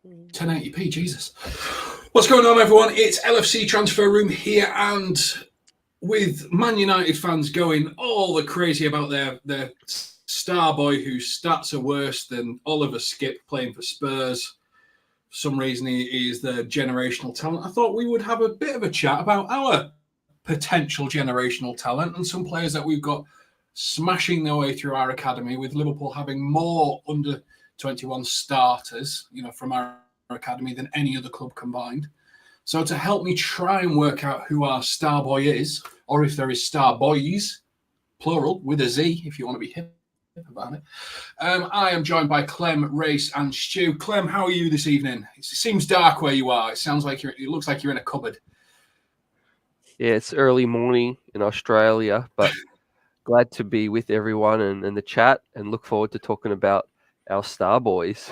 1080p, Jesus. What's going on, everyone? It's LFC Transfer Room here, and with Man United fans going all the crazy about their Starboy, whose stats are worse than Oliver Skip playing for Spurs. For some reason, he is the generational talent. I thought we would have a bit of a chat about our potential generational talent and some players that we've got smashing their way through our academy, with Liverpool having more under 21 starters, from our academy than any other club combined. So to help me try and work out who our Starboy is, or if there is Starboys, plural, with a Z, if you want to be hip about it, I am joined by Clem, Race, and Stu. Clem, how are you this evening? It seems dark where you are. It looks like you're in a cupboard. Yeah, it's early morning in Australia, but glad to be with everyone and the chat, and look forward to talking about our Starboys.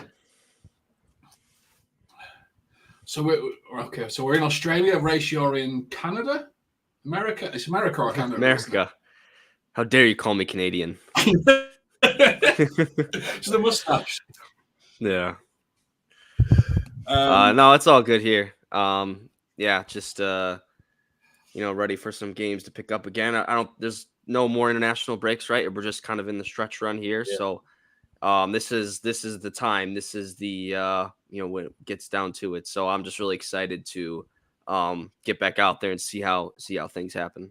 So we're in Australia. Race, you're in Canada? America? It's America or Canada? America. How dare you call me Canadian? It's the mustache. Yeah. No, it's all good here. Just ready for some games to pick up again. There's no more international breaks, right? We're just kind of in the stretch run here. Yeah. So this is the time. This is the when it gets down to it. So I'm just really excited to get back out there and see how things happen.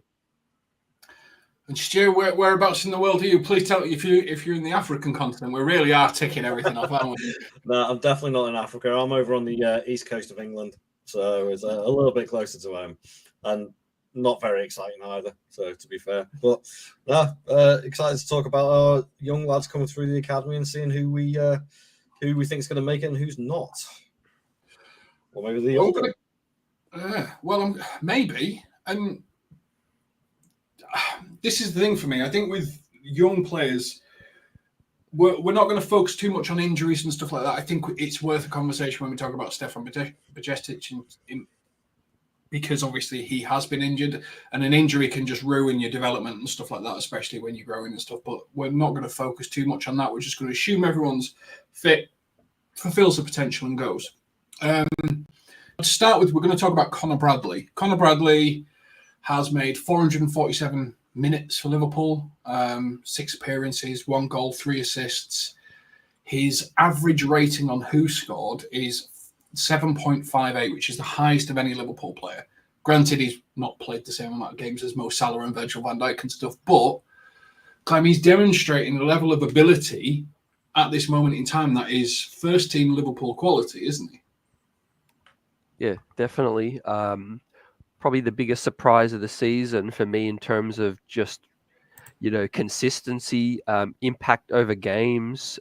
And Stu, whereabouts in the world are you? Please tell if you're in the African continent. We really are ticking everything off, aren't we? No, I'm definitely not in Africa. I'm over on the east coast of England, so it's a little bit closer to home, and not very exciting either. So to be fair, but excited to talk about our young lads coming through the academy and seeing who we think is going to make it and who's not, or maybe the older. Maybe. And this is the thing for me. I think with young players, we're not going to focus too much on injuries and stuff like that. I think it's worth a conversation when we talk about Stefan Bajcetic because obviously he has been injured, and an injury can just ruin your development and stuff like that, especially when you're growing and stuff. But we're not going to focus too much on that. We're just going to assume everyone's fit, fulfills the potential, and goes. To start with, we're going to talk about Conor Bradley. Conor Bradley has made 447 minutes for Liverpool, 6 appearances, 1 goal, 3 assists. His average rating on Who Scored is 7.58, which is the highest of any Liverpool player. Granted, he's not played the same amount of games as Mo Salah and Virgil van Dijk and stuff, but Clem, he's demonstrating a level of ability at this moment in time that is first-team Liverpool quality, isn't he? Yeah, definitely. Probably the biggest surprise of the season for me in terms of just, consistency, impact over games,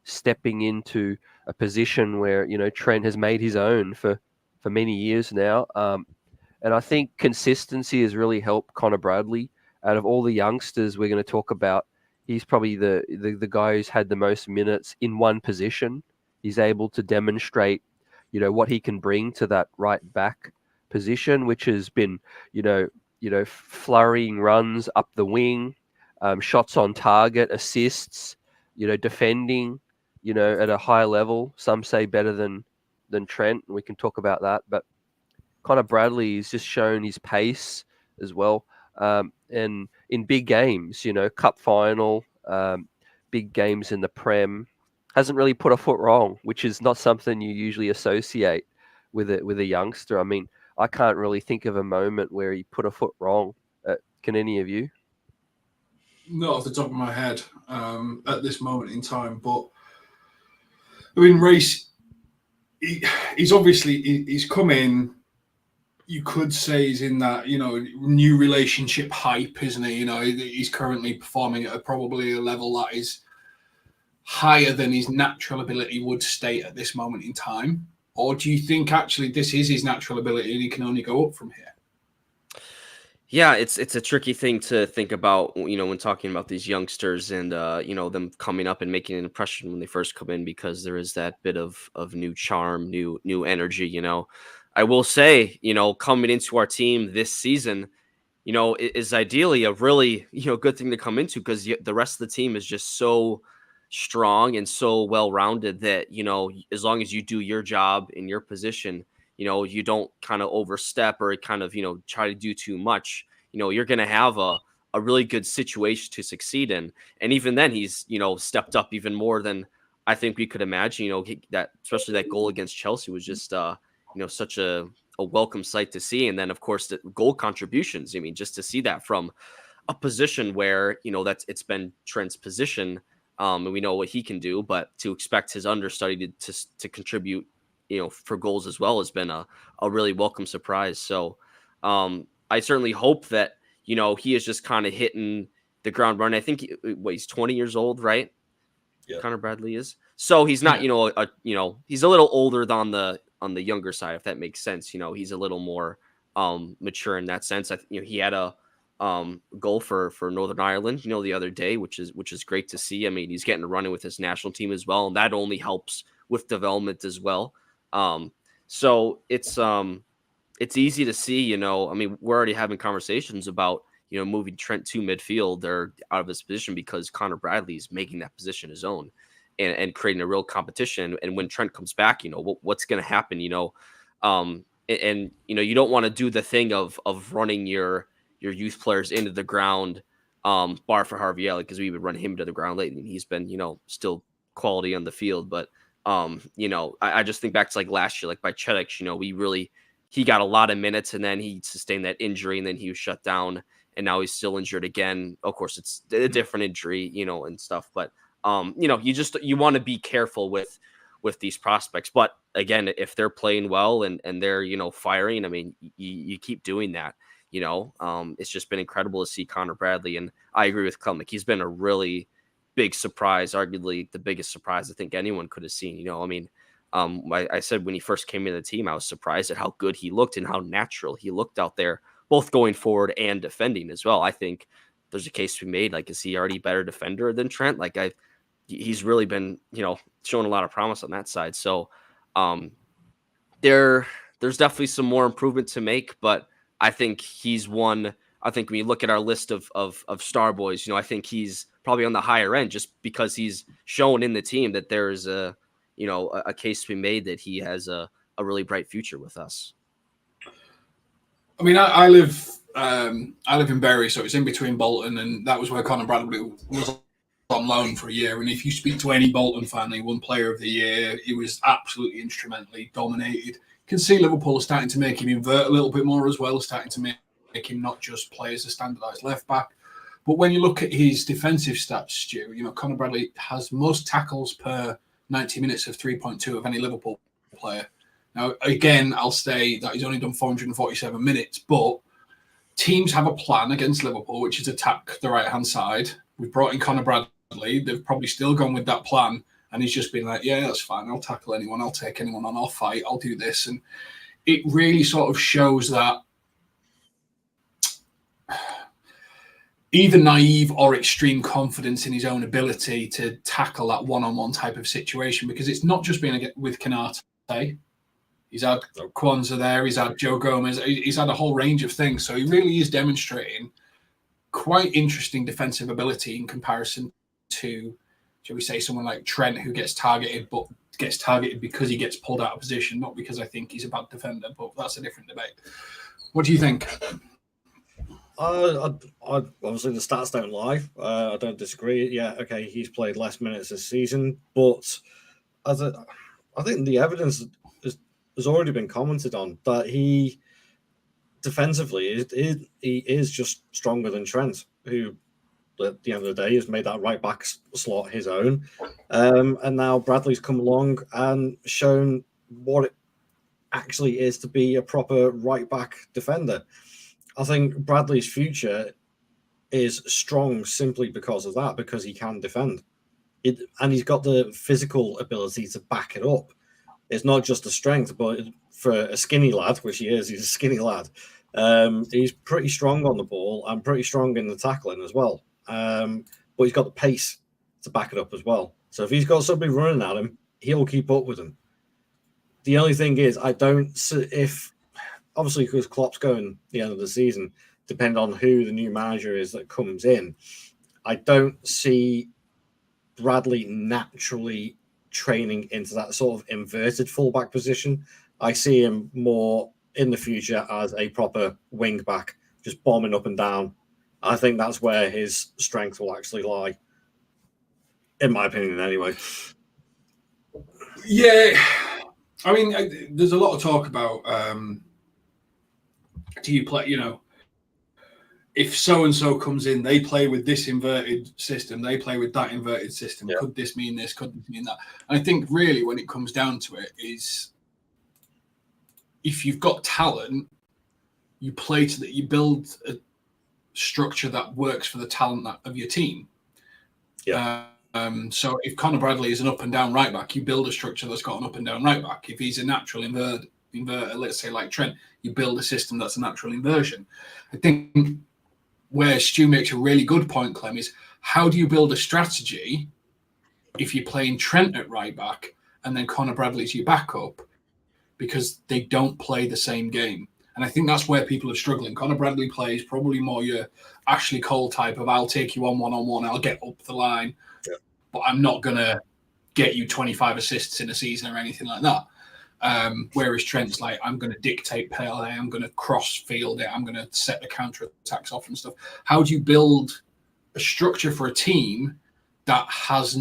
stepping into a position where, Trent has made his own for many years now. And I think consistency has really helped Conor Bradley. Out of all the youngsters we're going to talk about, he's probably the guy who's had the most minutes in one position. He's able to demonstrate, what he can bring to that right back position, which has been, flurrying runs up the wing, shots on target, assists, defending, at a high level. Some say better than Trent. We can talk about that. But Conor Bradley has just shown his pace as well. And in big games, cup final, big games in the Prem, hasn't really put a foot wrong, which is not something you usually associate with a youngster. I mean, I can't really think of a moment where he put a foot wrong. Can any of you? Not off the top of my head at this moment in time, but I mean, Race, he's come in. You could say he's in that, new relationship hype, isn't he? He's currently performing at probably a level that is higher than his natural ability would state at this moment in time. Or do you think actually this is his natural ability and he can only go up from here? Yeah, it's a tricky thing to think about, when talking about these youngsters and, them coming up and making an impression when they first come in, because there is that bit of new charm, new energy, I will say, coming into our team this season, is ideally a really, good thing to come into, because the rest of the team is just so strong and so well-rounded that, as long as you do your job in your position, you don't kind of overstep or kind of, try to do too much, you're going to have a really good situation to succeed in. And even then he's, stepped up even more than I think we could imagine. That especially that goal against Chelsea was just, such a welcome sight to see. And then, of course, the goal contributions. I mean, just to see that from a position where, it's been Trent's position, and we know what he can do, but to expect his understudy to contribute, for goals as well has been a really welcome surprise. So I certainly hope that, he is just kind of hitting the ground running. I think he's 20 years old, right? Yeah. Connor Bradley is. So he's not, he's a little older on the younger side, if that makes sense. He's a little more mature in that sense. He had a goal for Northern Ireland, the other day, which is great to see. I mean, he's getting a run in with his national team as well, and that only helps with development as well. So it's easy to see, I mean, we're already having conversations about, moving Trent to midfield or out of his position because Connor Bradley's making that position his own and creating a real competition. And when Trent comes back, what's going to happen, you don't want to do the thing of running your youth players into the ground, bar for Harvey Elliot, because we would run him to the ground lately. And he's been, still quality on the field. But, I just think back to like last year, like Bajcetic, he got a lot of minutes and then he sustained that injury and then he was shut down and now he's still injured again. Of course, it's a different injury, and stuff. But, you want to be careful with these prospects. But again, if they're playing well and they're, firing, I mean, you keep doing that. It's just been incredible to see Connor Bradley. And I agree with Clem. Like, he's been a really big surprise, arguably the biggest surprise I think anyone could have seen. I mean, I said when he first came into the team, I was surprised at how good he looked and how natural he looked out there, both going forward and defending as well. I think there's a case to be made. Like, is he already a better defender than Trent? Like, he's really been, showing a lot of promise on that side. So there's definitely some more improvement to make, but I think he's one. I think when you look at our list of Starboys, I think he's probably on the higher end just because he's shown in the team that there's a case to be made that he has a really bright future with us. I mean, I live in Bury, so it's in between Bolton, and that was where Connor Bradley was on loan for a year. And if you speak to any Bolton fan, he won Player of the Year. He was absolutely instrumentally dominated. You can see Liverpool are starting to make him invert a little bit more as well, starting to make him not just play as a standardised left back. But when you look at his defensive stats, Stu, Connor Bradley has most tackles per 90 minutes of 3.2 of any Liverpool player. Now, again, I'll say that he's only done 447 minutes, but teams have a plan against Liverpool, which is attack the right-hand side. We've brought in Connor Bradley. They've probably still gone with that plan, and he's just been like, yeah, that's fine. I'll tackle anyone. I'll take anyone on. I'll fight. I'll do this. And it really sort of shows that either naive or extreme confidence in his own ability to tackle that one-on-one type of situation, because it's not just been with Canate. He's had Quansah there. He's had Joe Gomez. He's had a whole range of things. So he really is demonstrating quite interesting defensive ability in comparison to, shall we say, someone like Trent, who gets targeted, but gets targeted because he gets pulled out of position, not because I think he's a bad defender, but that's a different debate. What do you think? Obviously, the stats don't lie. I don't disagree. Yeah, okay, he's played less minutes this season, but I think the evidence has already been commented on that he defensively he is just stronger than Trent, who at the end of the day has made that right back slot his own. And now Bradley's come along and shown what it actually is to be a proper right back defender. I think Bradley's future is strong simply because of that, because he can defend. And he's got the physical ability to back it up. It's not just the strength, but for a skinny lad, which he is, he's a skinny lad. He's pretty strong on the ball and pretty strong in the tackling as well. But he's got the pace to back it up as well. So if he's got somebody running at him, he'll keep up with him. The only thing is, obviously because Klopp's going the end of the season, depending on who the new manager is that comes in, I don't see Bradley naturally training into that sort of inverted fullback position. I see him more in the future as a proper wing back, just bombing up and down. I think that's where his strength will actually lie, in my opinion, anyway. Yeah, I mean, there's a lot of talk about do you play, if so-and-so comes in, they play with this inverted system, they play with that inverted system. Yeah. Could this mean this? Could this mean that? And I think really when it comes down to it is if you've got talent, you play to that, you build a structure that works for the talent of your team. Yeah. So if Conor Bradley is an up and down right back, you build a structure that's got an up and down right back. If he's a natural inverter, let's say like Trent, you build a system that's a natural inversion. I think where Stu makes a really good point, Clem, is how do you build a strategy if you're playing Trent at right back and then Conor Bradley's your backup, because they don't play the same game. And I think that's where people are struggling. Conor Bradley plays probably more your Ashley Cole type of I'll take you on one-on-one, I'll get up the line, but I'm not going to get you 25 assists in a season or anything like that. Whereas Trent's like, I'm going to dictate play, I'm going to cross field it, I'm going to set the counter attacks off and stuff. How do you build a structure for a team that has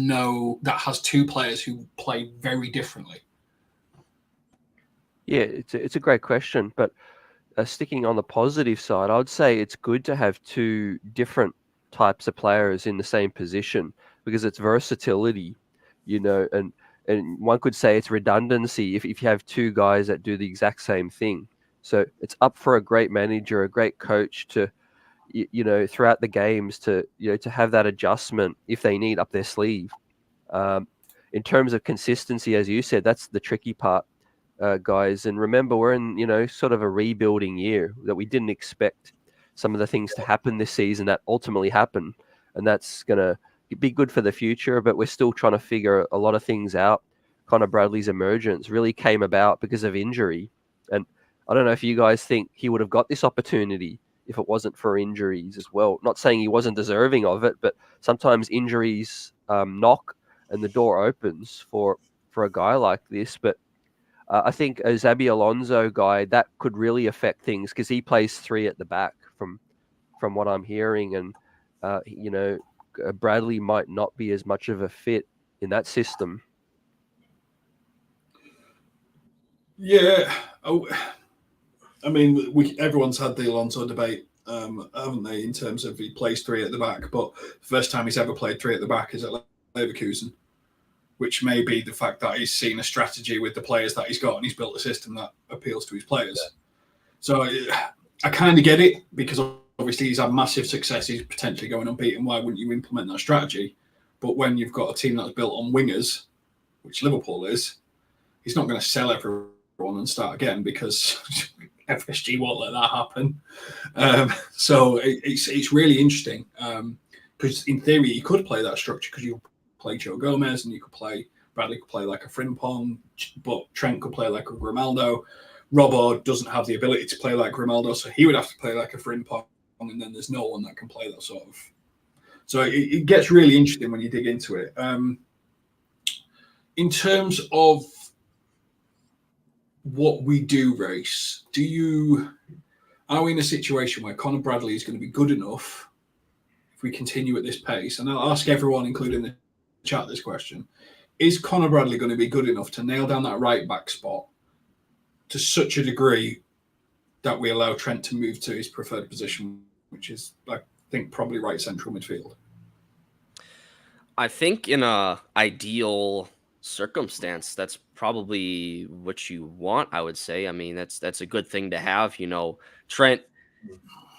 two players who play very differently? Yeah, it's a great question, but sticking on the positive side, I would say it's good to have two different types of players in the same position because it's versatility, and one could say it's redundancy if you have two guys that do the exact same thing. So it's up for a great manager, a great coach to, throughout the games to have that adjustment if they need up their sleeve. In terms of consistency, as you said, that's the tricky part, guys. And remember, we're in, sort of a rebuilding year that we didn't expect some of the things to happen this season that ultimately happened. And that's going to be good for the future, but we're still trying to figure a lot of things out. Conor Bradley's emergence really came about because of injury. And I don't know if you guys think he would have got this opportunity if it wasn't for injuries as well. Not saying he wasn't deserving of it, but sometimes injuries knock and the door opens for a guy like this. But I think a Xabi Alonso guy, that could really affect things because he plays three at the back from what I'm hearing. And, Bradley might not be as much of a fit in that system. Yeah. I mean, everyone's had the Alonso debate, haven't they, in terms of he plays three at the back, but the first time he's ever played three at the back is at Leverkusen, which may be the fact that he's seen a strategy with the players that he's got and he's built a system that appeals to his players. Yeah. So I kind of get it because obviously he's had massive success. He's potentially going unbeaten. Why wouldn't you implement that strategy? But when you've got a team that's built on wingers, which Liverpool is, he's not going to sell everyone and start again because FSG won't let that happen. So it's really interesting because in theory you could play that structure because you play Joe Gomez and Bradley could play like a Frimpong, but Trent could play like a Grimaldo. Robbo doesn't have the ability to play like Grimaldo, so he would have to play like a Frimpong, and then there's no one that can play that sort of. So it gets really interesting when you dig into it. In terms of what we do, Race, are we in a situation where Conor Bradley is going to be good enough if we continue at this pace? And I'll ask everyone, including the chat, this question. Is Conor Bradley going to be good enough to nail down that right back spot to such a degree that we allow Trent to move to his preferred position, which is, I think, probably right central midfield? I think in a ideal circumstance, that's probably what you want, I would say. I mean, that's a good thing to have. Trent,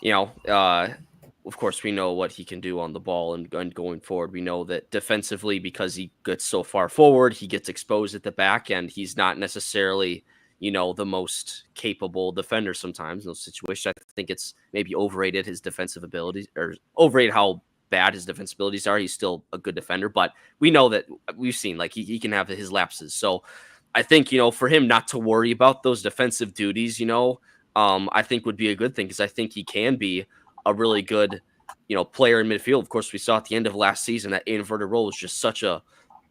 of course, we know what he can do on the ball and going forward. We know that defensively, because he gets so far forward, he gets exposed at the back, and he's not necessarily, the most capable defender sometimes in those situations. I think it's maybe overrated his defensive abilities, or overrated how bad his defensive abilities are. He's still a good defender, but we know that we've seen like he can have his lapses. So I think, for him not to worry about those defensive duties, I think would be a good thing because I think he can be a really good player in midfield. Of course, we saw at the end of last season that inverted role was just such a,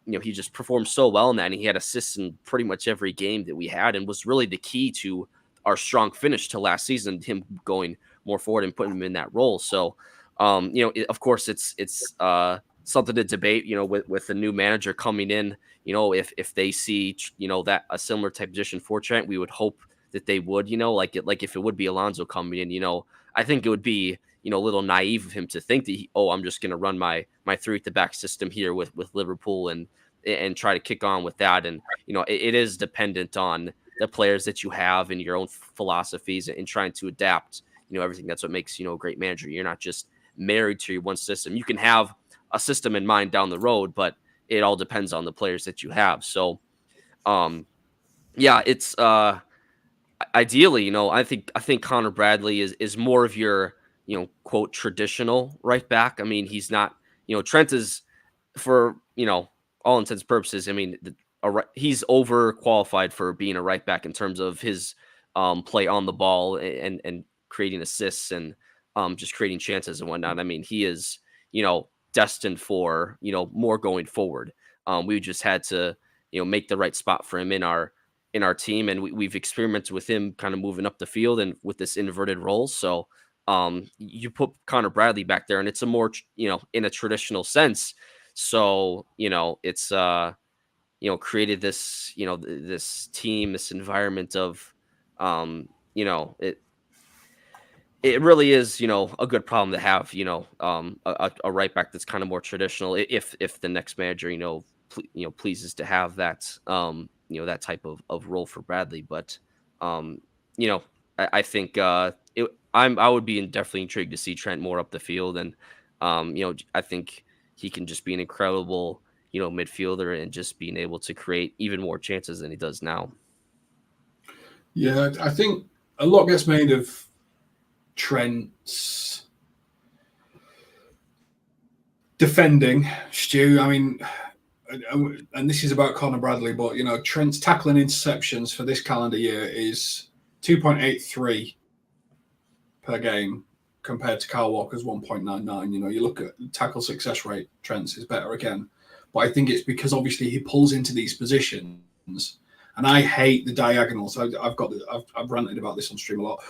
he just performed so well in that, and he had assists in pretty much every game that we had, and was really the key to our strong finish to last season, him going more forward and putting him in that role. So, of course, it's something to debate, with the new manager coming in, if they see, that a similar type position for Trent, we would hope that they would, like if it would be Alonso coming in, I think it would be, a little naive of him to think that I'm just going to run my three at the back system here with Liverpool and try to kick on with that. And, it is dependent on the players that you have and your own philosophies and trying to adapt, everything. That's what makes, a great manager. You're not just married to your one system. You can have a system in mind down the road, but it all depends on the players that you have. So, it's ideally, I think Connor Bradley is more of your, quote, traditional right back. I mean, he's not, Trent is, for, all intents and purposes, I mean, he's overqualified for being a right back in terms of his play on the ball and creating assists and just creating chances and whatnot. I mean, he is, destined for, more going forward. We just had to, make the right spot for him in our team, and we've experimented with him kind of moving up the field and with this inverted role. So you put Connor Bradley back there, and it's a more, in a traditional sense. So, it's created this, this team, this environment of, it really is, a good problem to have, a right back that's kind of more traditional if the next manager, pleases to have that, that type of role for Bradley. But, I think I would be definitely intrigued to see Trent more up the field. And, I think he can just be an incredible, midfielder and just being able to create even more chances than he does now. Yeah, I think a lot gets made of Trent's defending, Stu. I mean, and this is about Connor Bradley, but Trent's tackling interceptions for this calendar year is 2.83 per game compared to Kyle Walker's 1.99. You look at tackle success rate, Trent's is better again, but I think it's because obviously he pulls into these positions, and I hate the diagonals. I've ranted about this on stream a lot.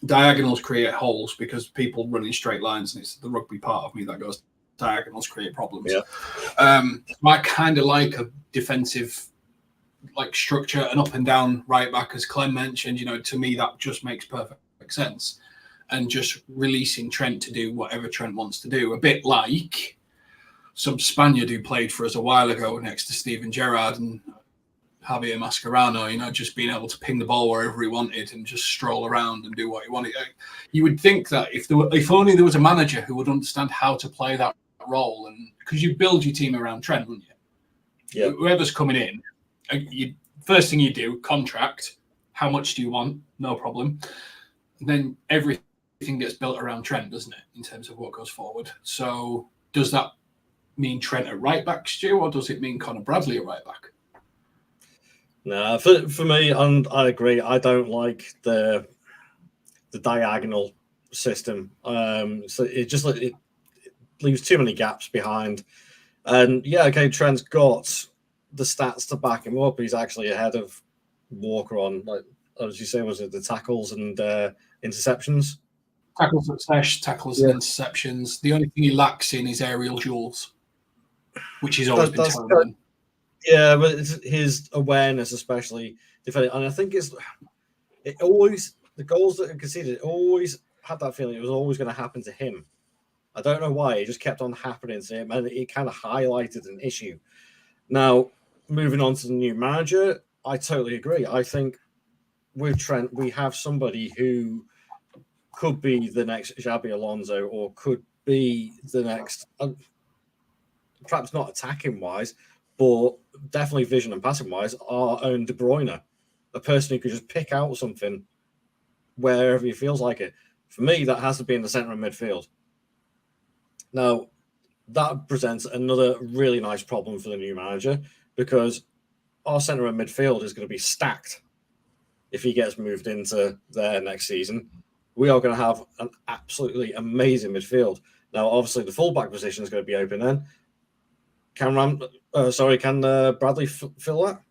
Diagonals create holes because people run in straight lines, and it's the rugby part of me that goes, diagonals create problems. Yeah. I kind of like a defensive structure, an up and down right back, as Clem mentioned. To me that just makes perfect sense, and just releasing Trent to do whatever Trent wants to do, a bit like some Spaniard who played for us a while ago next to Steven Gerrard and Javier Mascherano, just being able to ping the ball wherever he wanted and just stroll around and do what he wanted. You would think that if only there was a manager who would understand how to play that role, and because you build your team around Trent, wouldn't you? Yeah. Whoever's coming in, first thing you do, contract. How much do you want? No problem. And then everything gets built around Trent, doesn't it, in terms of what goes forward? So does that mean Trent at right back, Stu, or does it mean Connor Bradley at right back? No, for me, and I agree, I don't like the diagonal system. So it leaves too many gaps behind. And Trent's got the stats to back him up. He's actually ahead of Walker on, as you say, was it the tackles and interceptions? Tackles success, tackles and interceptions. The only thing he lacks in is aerial duels, which he's always been terrible. Yeah, but it's his awareness, especially defending, and I think the goals that are conceded, it always had that feeling it was always going to happen to him. I don't know why, it just kept on happening to him, and it kind of highlighted an issue. Now, moving on to the new manager, I totally agree. I think with Trent, we have somebody who could be the next Xabi Alonso, or could be the next, perhaps not attacking wise, but definitely vision and passing wise, our own De Bruyne, a person who could just pick out something wherever he feels like it. For me, that has to be in the centre of midfield. Now, that presents another really nice problem for the new manager, because our centre of midfield is going to be stacked if he gets moved into there next season. we are going to have an absolutely amazing midfield. Now, obviously, the fullback position is going to be open then. Can Bradley fill that?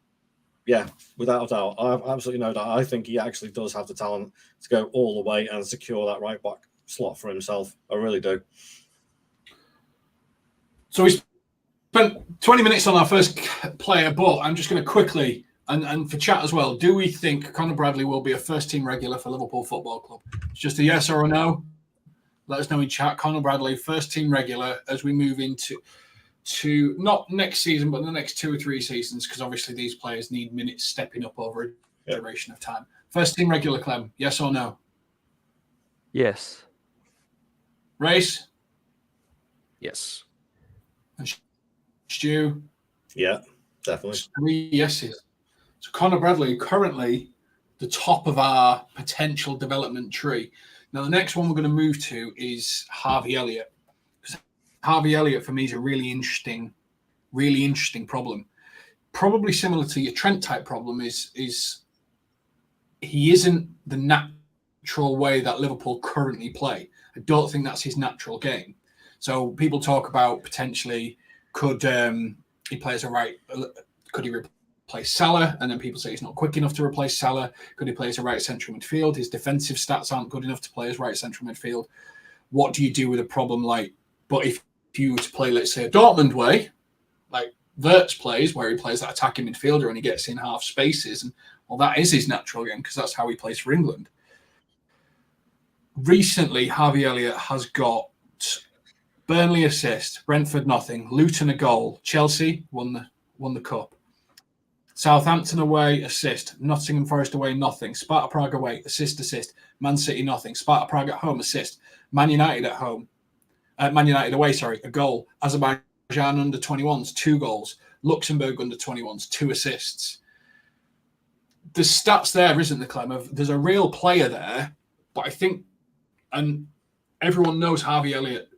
Yeah, without a doubt. I have absolutely no doubt. I think he actually does have the talent to go all the way and secure that right back slot for himself. I really do. So we spent 20 minutes on our first player, but I'm just going to quickly, and for chat as well, do we think Conor Bradley will be a first-team regular for Liverpool Football Club? It's just a yes or a no. Let us know in chat. Conor Bradley, first-team regular as we move into not next season, but the next 2 or 3 seasons, because obviously these players need minutes stepping up over a duration of time. First-team regular, Clem, yes or no? Yes. Race? Yes. And Stu? Yeah, definitely. 3 yeses. So Conor Bradley, currently the top of our potential development tree. Now, the next one we're going to move to is Harvey Elliot. Because Harvey Elliot, for me, is a really interesting problem. Probably similar to your Trent type problem is he isn't the natural way that Liverpool currently play. I don't think that's his natural game. So people talk about potentially could he play as a right? Could he replace Salah? And then people say he's not quick enough to replace Salah. Could he play as a right central midfield? His defensive stats aren't good enough to play as right central midfield. What do you do with a problem like? But if you were to play, let's say, a Dortmund way, like Wirtz plays, where he plays that attacking midfielder and he gets in half spaces, and well, that is his natural game because that's how he plays for England. Recently, Harvey Elliott has got Burnley assist, Brentford nothing, Luton a goal, Chelsea won the cup, Southampton away assist, Nottingham Forest away nothing, Sparta Prague away assist, Man City nothing, Sparta Prague at home assist, Man United away, a goal, Azerbaijan under 21s 2 goals, Luxembourg under 21s 2 assists. The stats there, isn't the Clem? There's a real player there, but I think, and everyone knows Harvey Elliott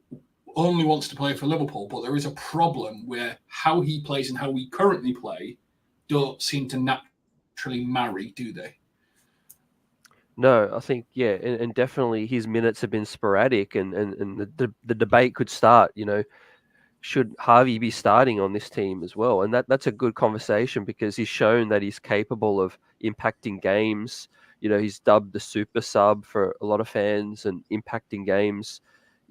only wants to play for Liverpool, but there is a problem where how he plays and how we currently play don't seem to naturally marry, do they? No, I think, yeah, and definitely his minutes have been sporadic, and the debate could start, should Harvey be starting on this team as well? And that's a good conversation because he's shown that he's capable of impacting games. He's dubbed the super sub for a lot of fans and impacting games,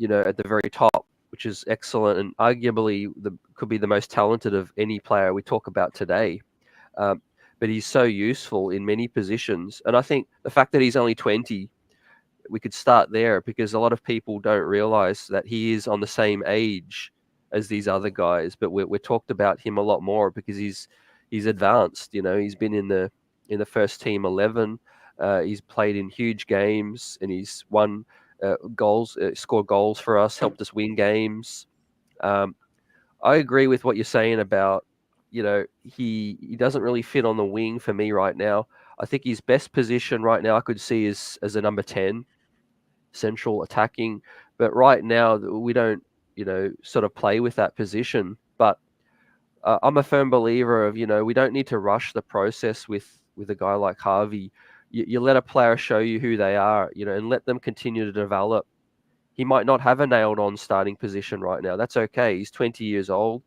at the very top, which is excellent and arguably could be the most talented of any player we talk about today. But he's so useful in many positions. And I think the fact that he's only 20, we could start there because a lot of people don't realize that he is on the same age as these other guys. But we're talked about him a lot more because he's advanced. He's been in the first team 11. He's played in huge games and he's won goals, scored goals for us, helped us win games. I agree with what you're saying about, he doesn't really fit on the wing for me right now. I think his best position right now I could see is as a number 10, central attacking. But right now we don't, sort of play with that position. But I'm a firm believer of, we don't need to rush the process with a guy like Harvey. You let a player show you who they are, and let them continue to develop. He might not have a nailed-on starting position right now. That's okay. He's 20 years old.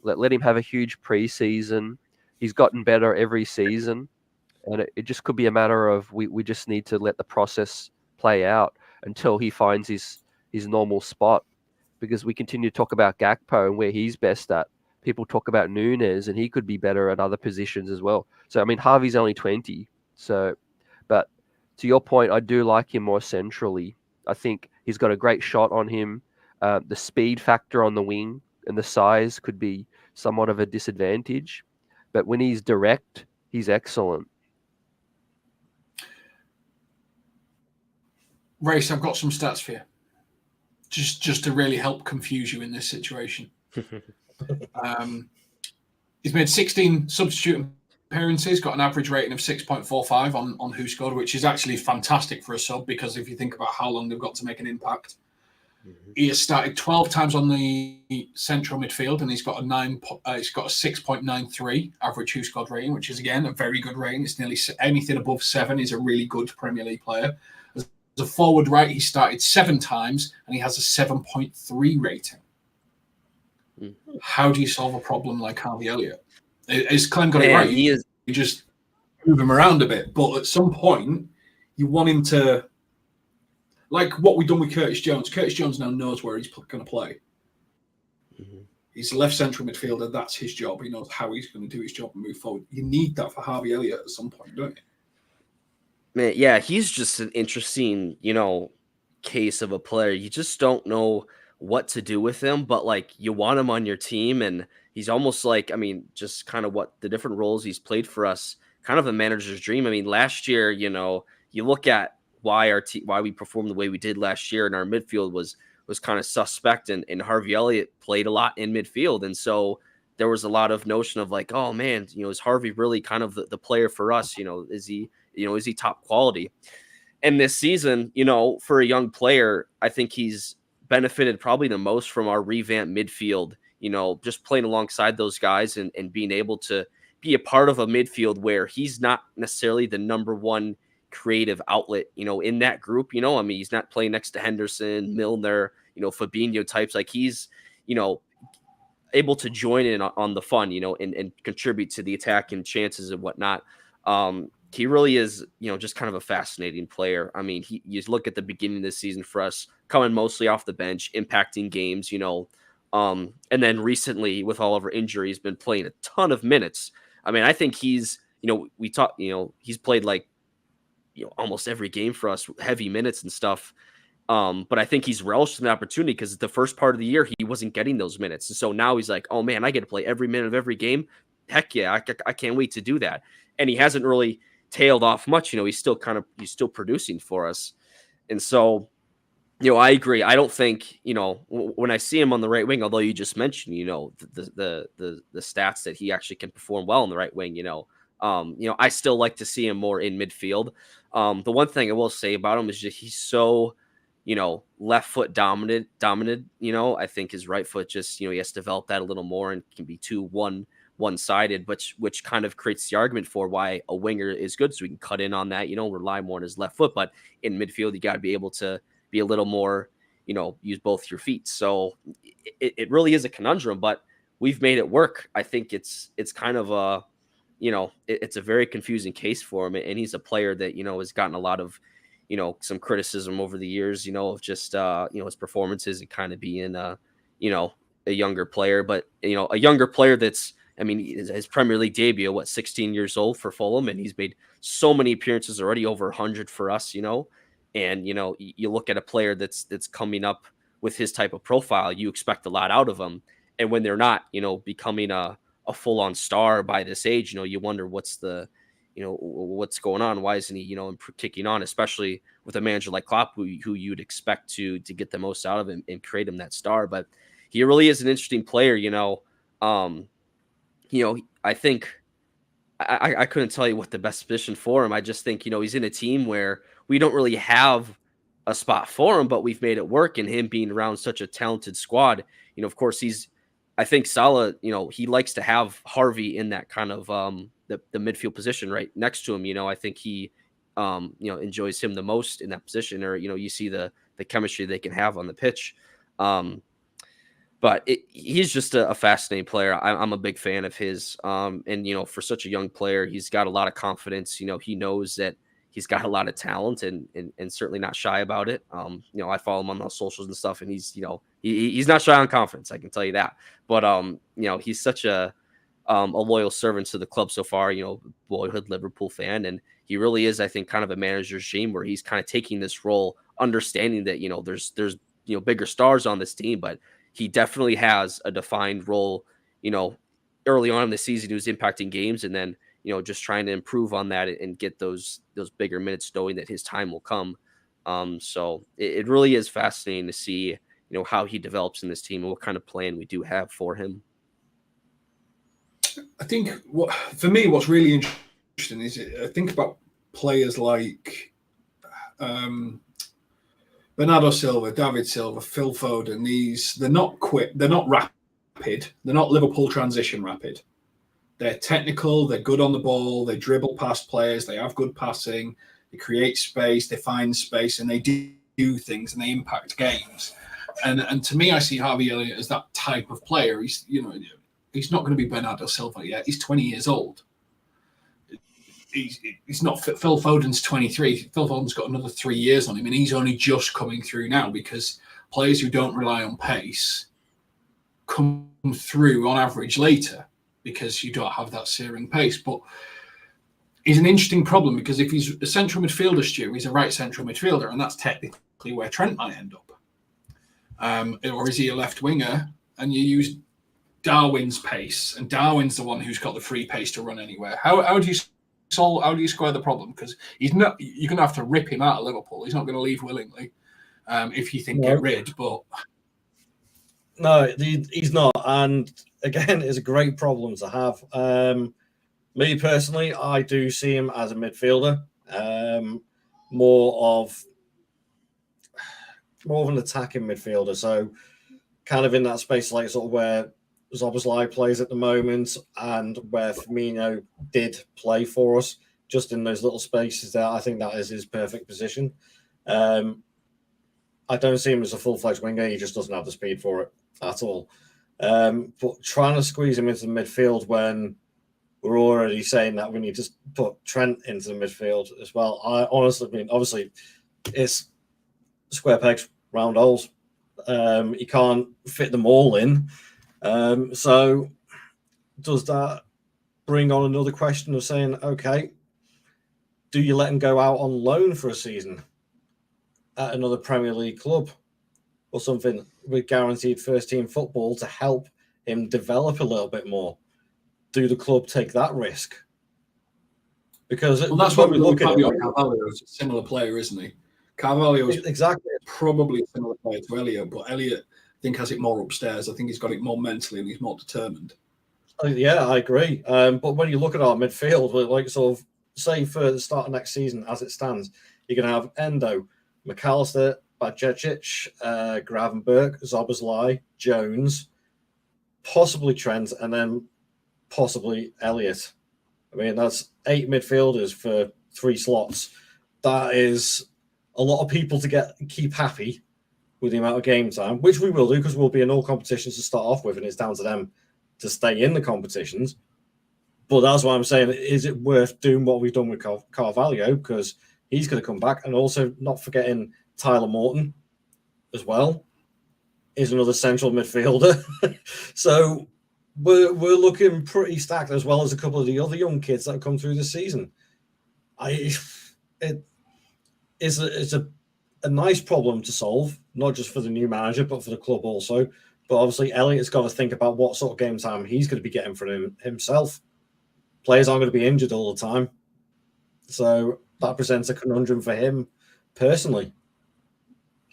Let him have a huge preseason. He's gotten better every season. And it just could be a matter of we just need to let the process play out until he finds his normal spot. Because we continue to talk about Gakpo and where he's best at. People talk about Núñez and he could be better at other positions as well. So, Harvey's only 20. But to your point, I do like him more centrally. I think he's got a great shot on him. The speed factor on the wing and the size could be somewhat of a disadvantage. But when he's direct, he's excellent. Race, I've got some stats for you. Just to really help confuse you in this situation. He's made 16 substitute appearances, got an average rating of 6.45 on Who Scored, which is actually fantastic for a sub because if you think about how long they've got to make an impact. He has started 12 times on the central midfield and he's got a 6.93 average Who Scored rating, which is again a very good rating. It's nearly anything above 7 is a really good Premier League player. Has a forward right, he started 7 times and he has a 7.3 rating. How do you solve a problem like Harvey Elliot? Is Clem got it right? You just move him around a bit, but at some point, you want him to, like what we've done with Curtis Jones. Curtis Jones now knows where he's going to play. He's left central midfielder. That's his job. He knows how he's going to do his job and move forward. You need that for Harvey Elliot at some point, don't you? Man, yeah, he's just an interesting, case of a player. You just don't know what to do with him, but like you want him on your team, and he's almost like, just kind of what the different roles he's played for us, kind of a manager's dream. Last year, you look at why we performed the way we did last year, and our midfield was kind of suspect, and Harvey Elliott played a lot in midfield, and so there was a lot of notion of like, oh man, is Harvey really kind of the player for us? Is he top quality? And this season, for a young player, I think he's benefited probably the most from our revamped midfield, just playing alongside those guys and being able to be a part of a midfield where he's not necessarily the number one creative outlet, in that group. He's not playing next to Henderson, Milner, Fabinho types. Like he's, able to join in on the fun, and contribute to the attack and chances and whatnot. He really is, just kind of a fascinating player. You look at the beginning of the season for us, coming mostly off the bench, impacting games, and then recently with all of our injuries, been playing a ton of minutes. I think he's, he's played like, almost every game for us, heavy minutes and stuff. But I think he's relished an opportunity because the first part of the year, he wasn't getting those minutes. And so now he's like, oh man, I get to play every minute of every game. Heck yeah, I can't wait to do that. And he hasn't really tailed off much. He's still producing for us. And so, I agree. I don't think, when I see him on the right wing, although you just mentioned, the stats that he actually can perform well on the right wing, I still like to see him more in midfield. The one thing I will say about him is just he's so, left foot dominant, I think his right foot just, he has to develop that a little more and can be too one-sided, which kind of creates the argument for why a winger is good. So we can cut in on that, rely more on his left foot, but in midfield, you got to be able to be a little more, use both your feet. So it really is a conundrum, but we've made it work. I think it's kind of a, it's a very confusing case for him. And he's a player that, has gotten a lot of, some criticism over the years, of just, his performances and kind of being, a younger player, but, a younger player that's, his Premier League debut, 16 years old for Fulham, and he's made so many appearances already, over 100 for us, and, you look at a player that's coming up with his type of profile, you expect a lot out of them. And when they're not, becoming a full-on star by this age, you wonder what's the, what's going on? Why isn't he, kicking on, especially with a manager like Klopp, who you'd expect to get the most out of him and create him that star. But he really is an interesting player, I think I couldn't tell you what the best position for him. I just think, he's in a team where we don't really have a spot for him, but we've made it work. And him being around such a talented squad, of course, I think Salah, he likes to have Harvey in that kind of the midfield position right next to him. I think he, enjoys him the most in that position, or, you see the chemistry they can have on the pitch. But he's just a fascinating player. I'm a big fan of his. And, for such a young player, he's got a lot of confidence. He knows that he's got a lot of talent and certainly not shy about it. I follow him on those socials and stuff, and he's, he's not shy on confidence. I can tell you that. But, he's such a loyal servant to the club so far, boyhood Liverpool fan. And he really is, I think, kind of a manager's dream, where he's kind of taking this role, understanding that, there's bigger stars on this team, but he definitely has a defined role, early on in the season. He was impacting games, and then, just trying to improve on that and get those bigger minutes, knowing that his time will come. So it really is fascinating to see, how he develops in this team and what kind of plan we do have for him. I think for me, what's really interesting is I think about players like Bernardo Silva, David Silva, Phil Foden. They're not quick, they're not rapid, they're not Liverpool transition rapid. They're technical, they're good on the ball, they dribble past players, they have good passing, create space, they find space, and they do things and they impact games. And to me, I see Harvey Elliot as that type of player. He's not going to be Bernardo Silva yet. He's 20 years old. He's not fit. Phil Foden's 23. Phil Foden's got another 3 years on him, and he's only just coming through now, because players who don't rely on pace come through on average later because you don't have that searing pace. But he's an interesting problem, because if he's a central midfielder, Stu, he's a right central midfielder, and that's technically where Trent might end up. Or is he a left winger and you use Darwin's pace, and Darwin's the one who's got the free pace to run anywhere? How do you square the problem? Because he's not. You're going to have to rip him out of Liverpool. He's not going to leave willingly if you think get rid. But no, he's not. And again, it's a great problem to have. Me personally, I do see him as a midfielder, more of an attacking midfielder. So kind of in that space, like sort of where Szoboszlai plays at the moment, and where Firmino did play for us, just in those little spaces there. I think that is his perfect position. I don't see him as a full-fledged winger. He just doesn't have the speed for it at all. But trying to squeeze him into the midfield when we're already saying that we need to put Trent into the midfield as well, I honestly mean, obviously, it's square pegs, round holes. You can't fit them all in. So does that bring on another question of saying, okay, do you let him go out on loan for a season at another Premier League club or something with guaranteed first-team football to help him develop a little bit more? Do the club take that risk? Because that's what we look at. Carvalho is a similar player, isn't he? Carvalho is exactly probably a similar player to Elliot, but Elliot, I think, has it more upstairs. I think he's got it more mentally and he's more determined. Yeah, I agree. But when you look at our midfield, like sort of say for the start of next season, as it stands, you're going to have Endo, McAllister, Bajcetic, Gravenberch, Szoboszlai, Jones, possibly Trent, and then possibly Elliot. I mean, that's 8 midfielders for 3 slots. That is a lot of people to keep happy with the amount of game time, which we will do, because we'll be in all competitions to start off with, and it's down to them to stay in the competitions. But that's why I'm saying, is it worth doing what we've done with Carvalho? Because he's going to come back, and also not forgetting Tyler Morton as well is another central midfielder. So we're looking pretty stacked, as well as a couple of the other young kids that have come through this season. It's a nice problem to solve, not just for the new manager, but for the club also. But obviously, Elliot's got to think about what sort of game time he's going to be getting for himself. Players aren't going to be injured all the time. So that presents a conundrum for him personally.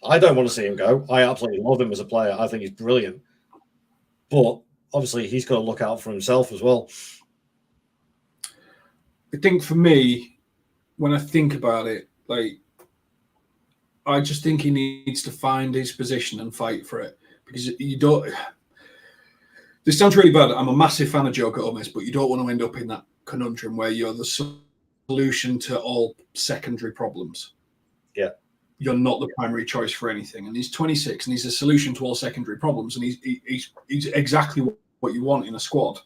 I don't want to see him go. I absolutely love him as a player. I think he's brilliant. But obviously, he's got to look out for himself as well. I think for me, when I think about it, like, I just think he needs to find his position and fight for it, because you don't. This sounds really bad. I'm a massive fan of Joe Gomez, but you don't want to end up in that conundrum where you're the solution to all secondary problems. Yeah. You're not the primary choice for anything. And he's 26 and he's a solution to all secondary problems. And he's exactly what you want in a squad.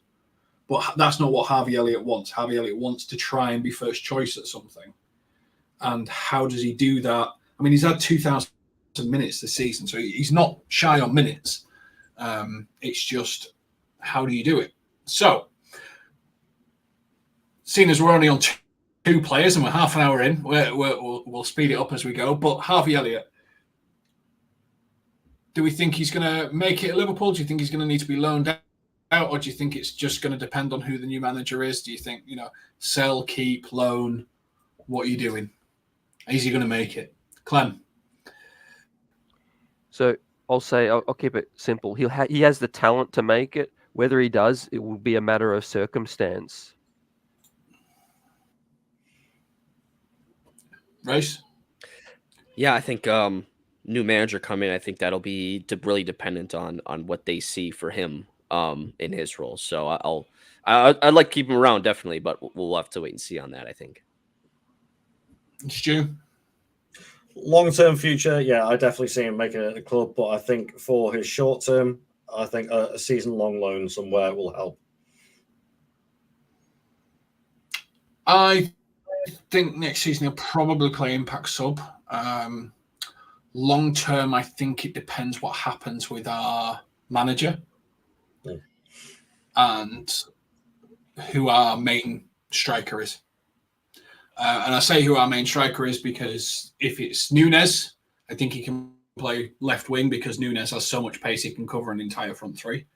But that's not what Harvey Elliot wants. Harvey Elliot wants to try and be first choice at something. And how does he do that? I mean, he's had 2,000 minutes this season, so he's not shy on minutes. It's just, how do you do it? So, seeing as we're only on 2 players and we're half an hour in, we'll speed it up as we go. But Harvey Elliot, do we think he's going to make it at Liverpool? Do you think he's going to need to be loaned out, or do you think it's just going to depend on who the new manager is? Do you think, sell, keep, loan? What are you doing? Is he going to make it? Clem? So I'll say, I'll keep it simple. He has the talent to make it. Whether he does, it will be a matter of circumstance. Race? Yeah, I think new manager coming, I think that'll be really dependent on what they see for him in his role. So I'd like to keep him around, definitely, but we'll have to wait and see on that, I think. Stu? Long-term future, yeah, I definitely see him making it at the club, but I think for his short-term, I think a season-long loan somewhere will help. I think next season he'll probably play impact sub. Long term, I think it depends what happens with our manager and who our main striker is. And I say who our main striker is because if it's Núñez, I think he can play left wing because Núñez has so much pace he can cover an entire front three.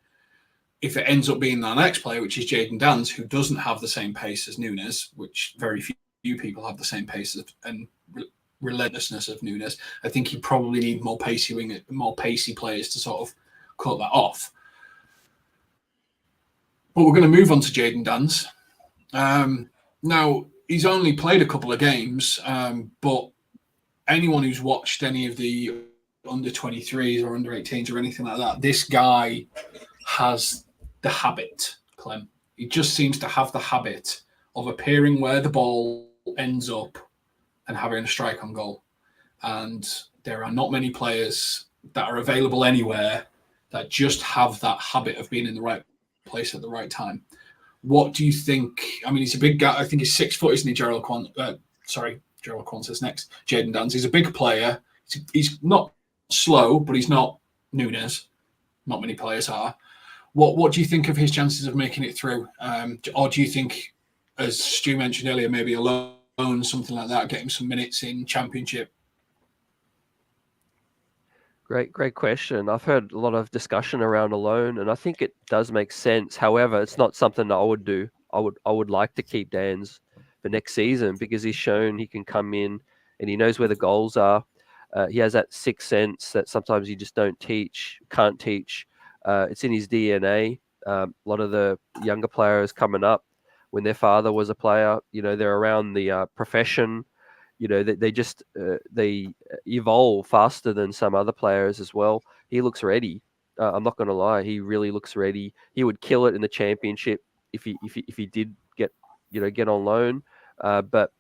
If it ends up being our next player, which is Jayden Dans, who doesn't have the same pace as Núñez, which very few people have the same pace and relentlessness of Núñez, I think he probably need more pacey players to sort of cut that off. But we're going to move on to Jayden Dans. Now, he's only played a couple of games, but anyone who's watched any of the under 23s or under 18s or anything like that, this guy has the habit, Clem. He just seems to have the habit of appearing where the ball ends up and having a strike on goal. And there are not many players that are available anywhere that just have that habit of being in the right place at the right time. What do you think? I mean, he's a big guy. I think he's 6 foot, isn't he? Jarrell Quansah's next. Jayden Dans. He's a big player. He's not slow, but he's not Núñez. Not many players are. What do you think of his chances of making it through? Or do you think, as Stu mentioned earlier, maybe a loan, something like that, get him some minutes in Championship? Great question. I've heard a lot of discussion around a loan, and I think it does make sense. However, it's not something that I would do. I would like to keep Dans for next season because he's shown he can come in and he knows where the goals are. He has that sixth sense that sometimes you just can't teach. It's in his DNA. A lot of the younger players coming up, when their father was a player, they're around the profession. They evolve faster than some other players as well. He looks ready. I'm not going to lie. He really looks ready. He would kill it in the Championship if he did get on loan. But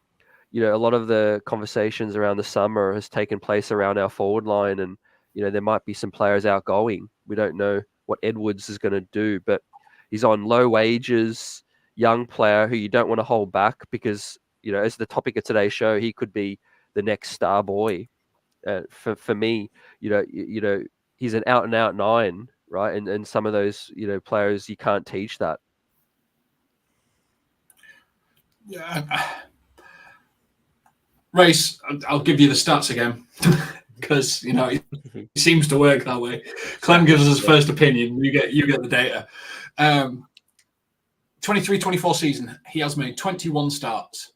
a lot of the conversations around the summer has taken place around our forward line, and there might be some players outgoing. We don't know what Edwards is going to do, but he's on low wages, young player who you don't want to hold back because, as the topic of today's show, he could be the next Starboy. For me, he's an out and out 9, right? And some of those, players, you can't teach that. Yeah. Race, I'll give you the stats again because it seems to work that way. Clem gives us his first opinion. You get the data. 23-24 season, he has made 21 starts.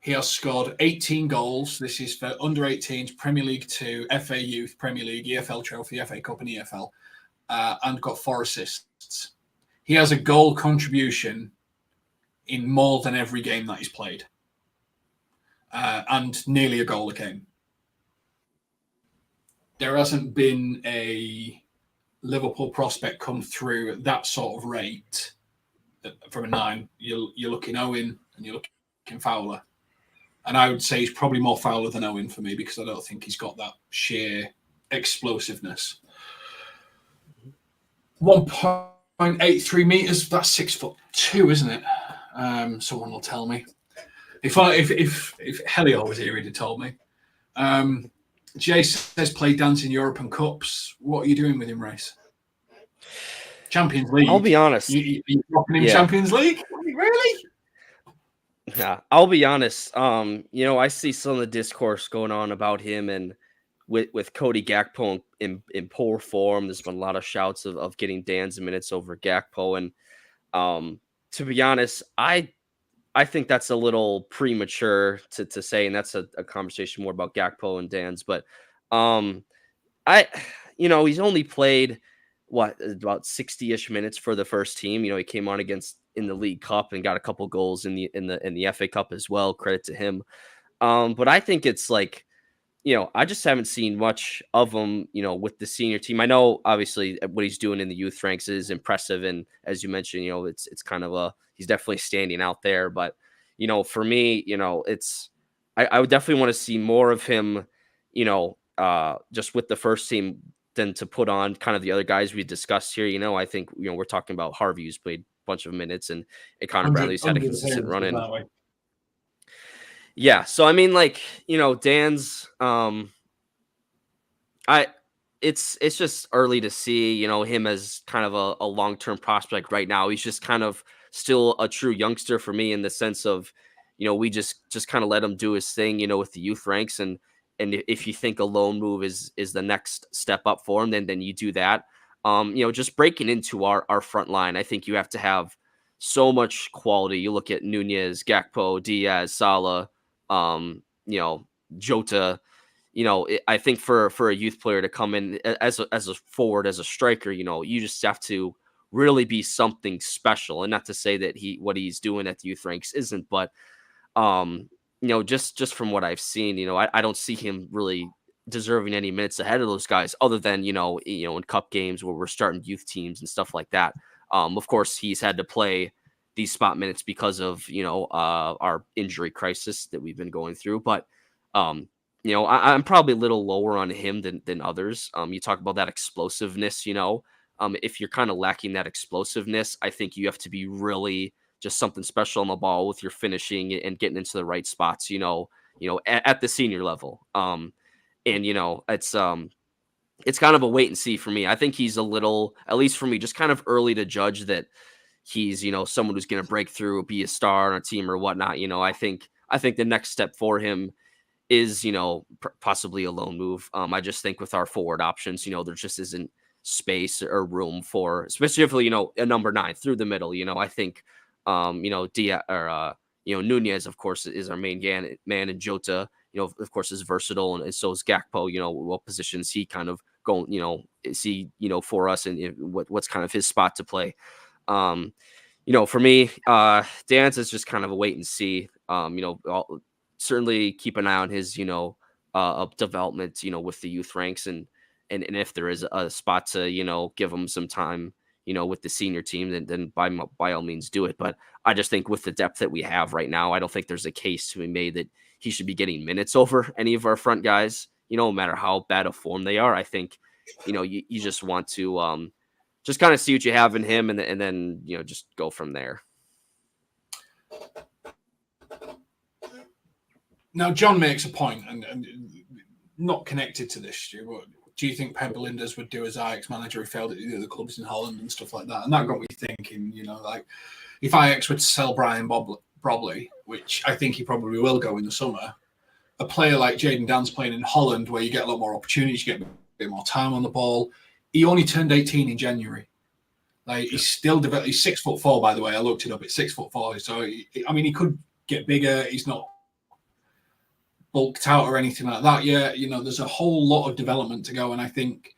He has scored 18 goals. This is for under 18s, Premier League 2, FA Youth, Premier League, EFL Trophy, FA Cup, and EFL, and got 4 assists. He has a goal contribution in more than every game that he's played, and nearly a goal a game. There hasn't been a Liverpool prospect come through at that sort of rate from a 9. You're looking Owen and you're looking Fowler. And I would say he's probably more Fowler than Owen for me because I don't think he's got that sheer explosiveness. 1.83 meters, that's 6'2", isn't it? Someone will tell me. If Helio was here, he'd have told me. Jay says play Dans in Europe and Cups. What are you doing with him, Race? Champions League. I'll be honest. You dropping him Champions League? Really? Yeah, I'll be honest. I see some of the discourse going on about him and with Cody Gakpo in poor form. There's been a lot of shouts of getting Dan's minutes over Gakpo. And to be honest, I think that's a little premature to say, and that's a conversation more about Gakpo and Dan's. But he's only played about 60-ish minutes for the first team. He came on in the League Cup and got a couple goals in the FA Cup as well. Credit to him. But I think it's like, I just haven't seen much of him, with the senior team. I know obviously what he's doing in the youth ranks is impressive, and as you mentioned, it's kind of he's definitely standing out there. But for me, I would definitely want to see more of him, just with the first team than to put on kind of the other guys we discussed here. I think, we're talking about Harvey, who's played a bunch of minutes, and Connor Bradley's had a consistent run in. Yeah. So, I mean, Dan's, it's just early to see, him as kind of a long-term prospect right now. He's just kind of still a true youngster for me, in the sense of, we just kind of let him do his thing, with the youth ranks. And if you think a loan move is the next step up for him, then you do that. Just breaking into our front line, I think you have to have so much quality. You look at Nunez, Gakpo, Diaz, Salah, Jota. I think for a youth player to come in as a forward, as a striker, you just have to really be something special. And not to say that what he's doing at the youth ranks isn't, but just from what I've seen, I don't see him really deserving any minutes ahead of those guys, other than in cup games where we're starting youth teams and stuff like that. Of course, he's had to play these spot minutes because of our injury crisis that we've been going through, but I'm probably a little lower on him than others. You talk about that explosiveness, if you're kind of lacking that explosiveness, I think you have to be really just something special on the ball with your finishing and getting into the right spots, at the senior level. It's kind of a wait and see for me. I think he's a little, at least for me, just kind of early to judge that he's, someone who's going to break through, be a star on a team or whatnot. I think the next step for him is, possibly a loan move. I just think with our forward options, there just isn't space or room for, specifically, a number 9 through the middle. I think, Diaz or, Nunez, of course, is our main man, and Jota, of course, is versatile, and so is Gakpo. What positions he kind of going, is he, for us, and what's kind of his spot to play. For me, Dans is just kind of a wait and see. Certainly keep an eye on his, development, with the youth ranks, and if there is a spot to, give him some time, with the senior team, then by all means do it. But I just think with the depth that we have right now, I don't think there's a case to be made that he should be getting minutes over any of our front guys, no matter how bad a form they are. I think, you just want to just kind of see what you have in him, and then, just go from there. Now, John makes a point, and not connected to this, Stu, but do you think Pep Linders would do as Ajax manager who failed at the other clubs in Holland and stuff like that? And that got me thinking, if Ajax were to sell Brian Brobley, which I think he probably will go in the summer, a player like Jayden Dans playing in Holland, where you get a lot more opportunities, you get a bit more time on the ball. He only turned 18 in January. He's still developing. He's 6'4", by the way. I looked it up. It's 6'4". So, he could get bigger. He's not bulked out or anything like that yet. There's a whole lot of development to go. And I think,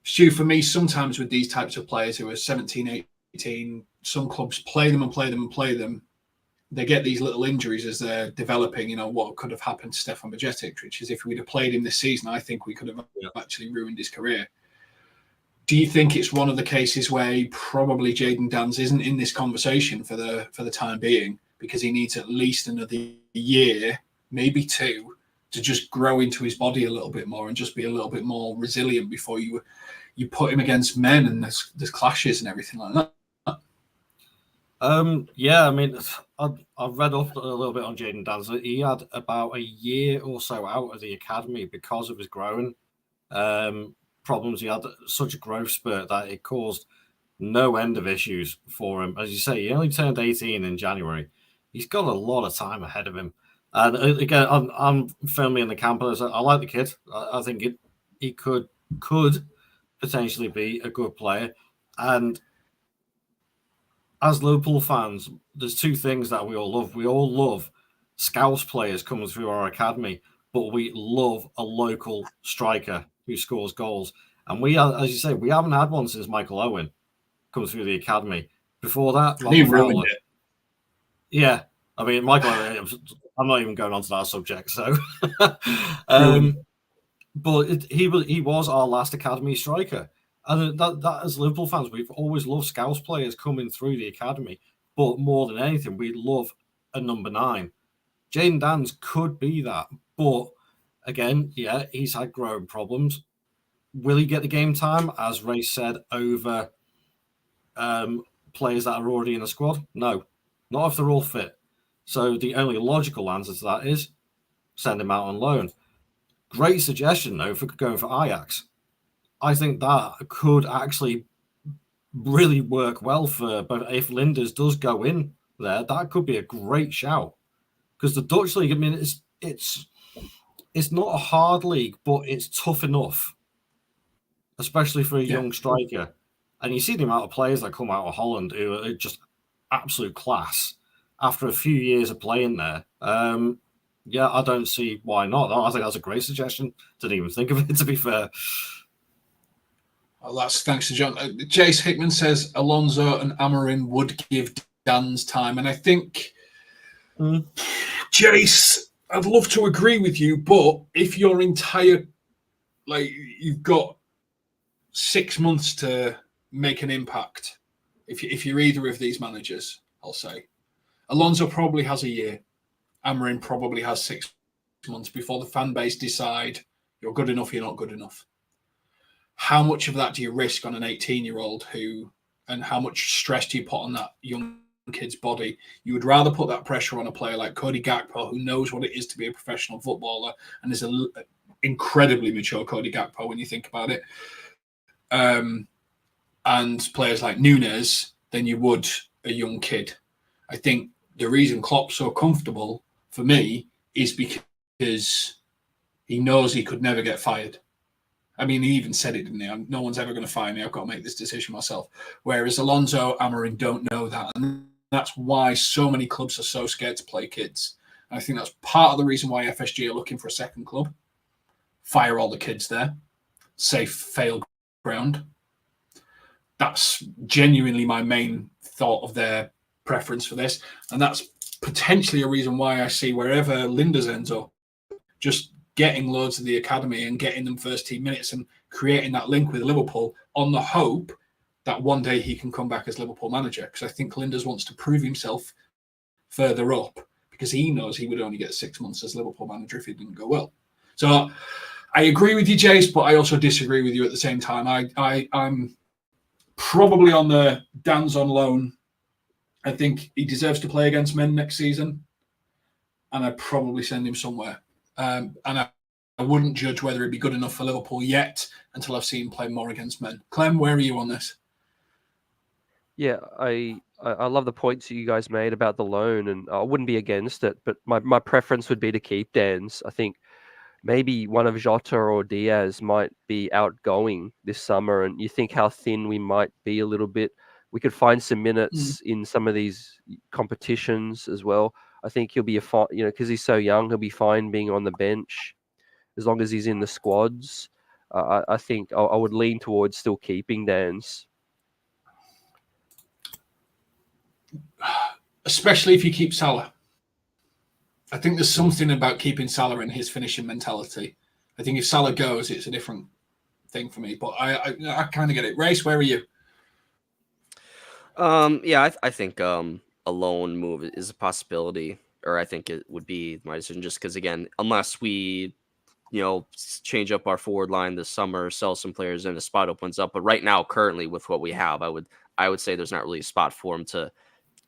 Stu, for me, sometimes with these types of players who are 17, 18, some clubs play them. They get these little injuries as they're developing. What could have happened to Stefan Bajcetic, which is if we'd have played him this season, I think we could have actually ruined his career. Do you think it's one of the cases where probably Jayden Dans isn't in this conversation for the time being, because he needs at least another year, maybe 2, to just grow into his body a little bit more and just be a little bit more resilient before you put him against men and there's clashes and everything like that? I've read up a little bit on Jayden Dans. He had about a year or so out of the academy because of his growing problems. He had such a growth spurt that it caused no end of issues for him. As you say, he only turned 18 in January. He's got a lot of time ahead of him. And again, I'm firmly in the camp. I like the kid. I think he could potentially be a good player. And as Liverpool fans, there's 2 things that we all love. We all love Scouse players coming through our academy, but we love a local striker who scores goals. And we, as you say, we haven't had one since Michael Owen come through the academy. Before that, he ruined it. Yeah. Michael Owen, I'm not even going on to that subject. So, but he was our last academy striker. And that as Liverpool fans, we've always loved Scouse players coming through the academy. But more than anything, we love a number 9. Jayden Dans could be that, but again, yeah, he's had growing problems. Will he get the game time, as Ray said, over players that are already in the squad? No, not if they're all fit. So the only logical answer to that is send him out on loan. Great suggestion, though, for going for Ajax. I think that could actually really work well for, but if Linders does go in there, that could be a great shout. Because the Dutch league, I mean, it's not a hard league, but it's tough enough, especially for a young striker. And you see the amount of players that come out of Holland who are just absolute class after a few years of playing there. Yeah, I don't see why not. I think that's a great suggestion. Didn't even think of it, to be fair. Well, that's thanks to John. Jace Hickman says Alonso and Amorim would give Dan's time. And I think, Jace, I'd love to agree with you, but if your entire, you've got 6 months to make an impact, if you're either of these managers, I'll say. Alonso probably has a year. Amorim probably has 6 months before the fan base decide you're good enough, you're not good enough. How much of that do you risk on an 18-year-old and how much stress do you put on that young kid's body? You would rather put that pressure on a player like Cody Gakpo, who knows what it is to be a professional footballer and is an incredibly mature Cody Gakpo when you think about it, and players like Nunes, than you would a young kid. I think the reason Klopp's so comfortable for me is because he knows he could never get fired. I mean, he even said it, didn't he? No one's ever going to fire me. I've got to make this decision myself. Whereas Alonso, Amorim don't know that. And that's why so many clubs are so scared to play kids. And I think that's part of the reason why FSG are looking for a second club. Fire all the kids there. Safe, fail ground. That's genuinely my main thought of their preference for this. And that's potentially a reason why I see wherever Linders ends up, just getting loads of the academy and getting them first team minutes and creating that link with Liverpool on the hope that one day he can come back as Liverpool manager. Because I think Linders wants to prove himself further up because he knows he would only get 6 months as Liverpool manager if it didn't go well. So I agree with you, Jace, but I also disagree with you at the same time. I'm probably on the Dan's on loan. I think he deserves to play against men next season. And I'd probably send him somewhere. And I wouldn't judge whether he'd be good enough for Liverpool yet until I've seen him play more against men. Clem, where are you on this? Yeah, I love the points that you guys made about the loan, and I wouldn't be against it, but my preference would be to keep Dans. I think maybe one of Jota or Diaz might be outgoing this summer, and you think how thin we might be a little bit. We could find some minutes in some of these competitions as well. I think he'll be because he's so young, he'll be fine being on the bench as long as he's in the squads. I think I would lean towards still keeping Dans. Especially if you keep Salah. I think there's something about keeping Salah and his finishing mentality. I think if Salah goes, it's a different thing for me. But I kind of get it. Race, where are you? Yeah, I think a loan move is a possibility, or I think it would be my decision. Just because, again, unless we, change up our forward line this summer, sell some players, and a spot opens up. But right now, currently, with what we have, I would say there's not really a spot for him to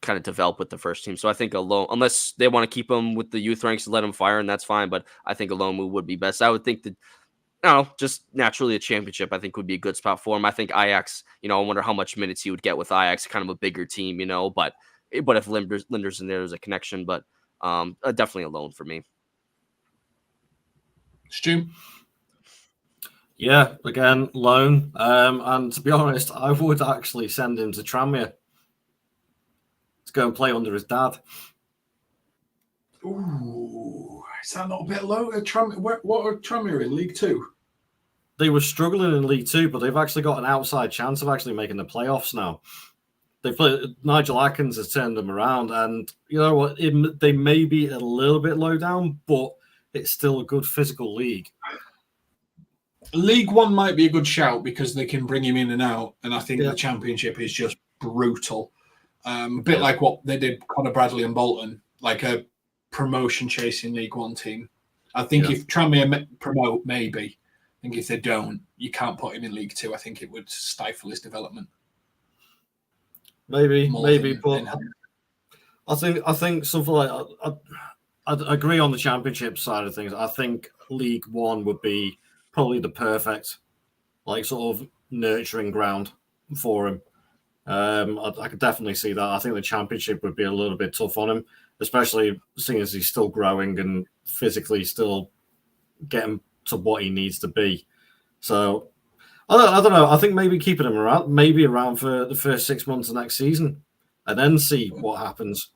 kind of develop with the first team. So I think a loan, unless they want to keep him with the youth ranks and let him fire, and that's fine. But I think a loan move would be best. I would think that, just naturally a championship, I think would be a good spot for him. I think Ajax, I wonder how much minutes he would get with Ajax, kind of a bigger team, but if Linders in there, there's a connection, but definitely a loan for me. Stu? Yeah, again, loan. And to be honest, I would actually send him to Tranmere to go and play under his dad. Ooh, is that not a bit low? What are Tranmere in League Two? They were struggling in League Two, but they've actually got an outside chance of actually making the playoffs now. Nigel Atkins has turned them around, and you know what? They may be a little bit low down, but it's still a good physical league. League One might be a good shout because they can bring him in and out, and I think the Championship is just brutal. A bit like what they did Conor Bradley and Bolton. like a promotion chasing League One team. I think if Tranmere promote, maybe. I think if they don't, you can't put him in League Two. I think it would stifle his development. Maybe, but I think something like I'd agree on the Championship side of things. I think League One would be probably the perfect, like, sort of nurturing ground for him. I could definitely see that. I think the Championship would be a little bit tough on him, especially seeing as he's still growing and physically still getting to what he needs to be. So I don't know. I think maybe keeping him around for the first 6 months of next season, and then see what happens.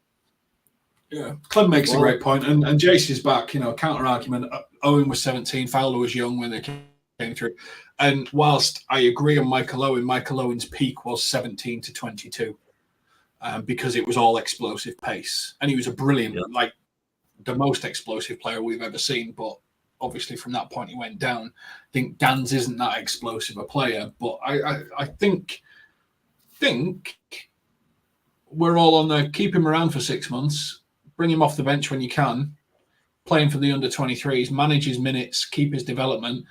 Yeah, Clem makes a great point, and Jace is back. Counter argument. Owen was 17, Fowler was young when they came through, and whilst I agree on Michael Owen's peak was 17 to 22, because it was all explosive pace, and he was a brilliant, like the most explosive player we've ever seen. But obviously, from that point, he went down. I think Dans isn't that explosive a player, but I think we're all on there. Keep him around for 6 months. Bring him off the bench when you can, play him for the under-23s, manage his minutes, keep his development,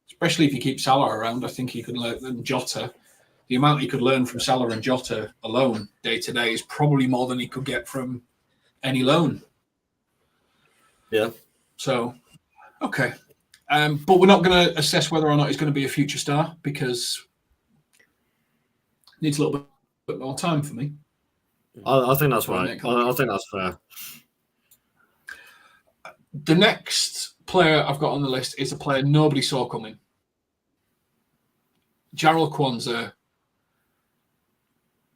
especially if you keep Salah around. I think he could learn, and Jota. The amount he could learn from Salah and Jota alone day to day is probably more than he could get from any loan. Yeah. So, okay. But we're not going to assess whether or not he's going to be a future star because it needs a little bit more time for me. I think that's right. I think that's fair. The next player I've got on the list is a player nobody saw coming. Jarrell Quansah.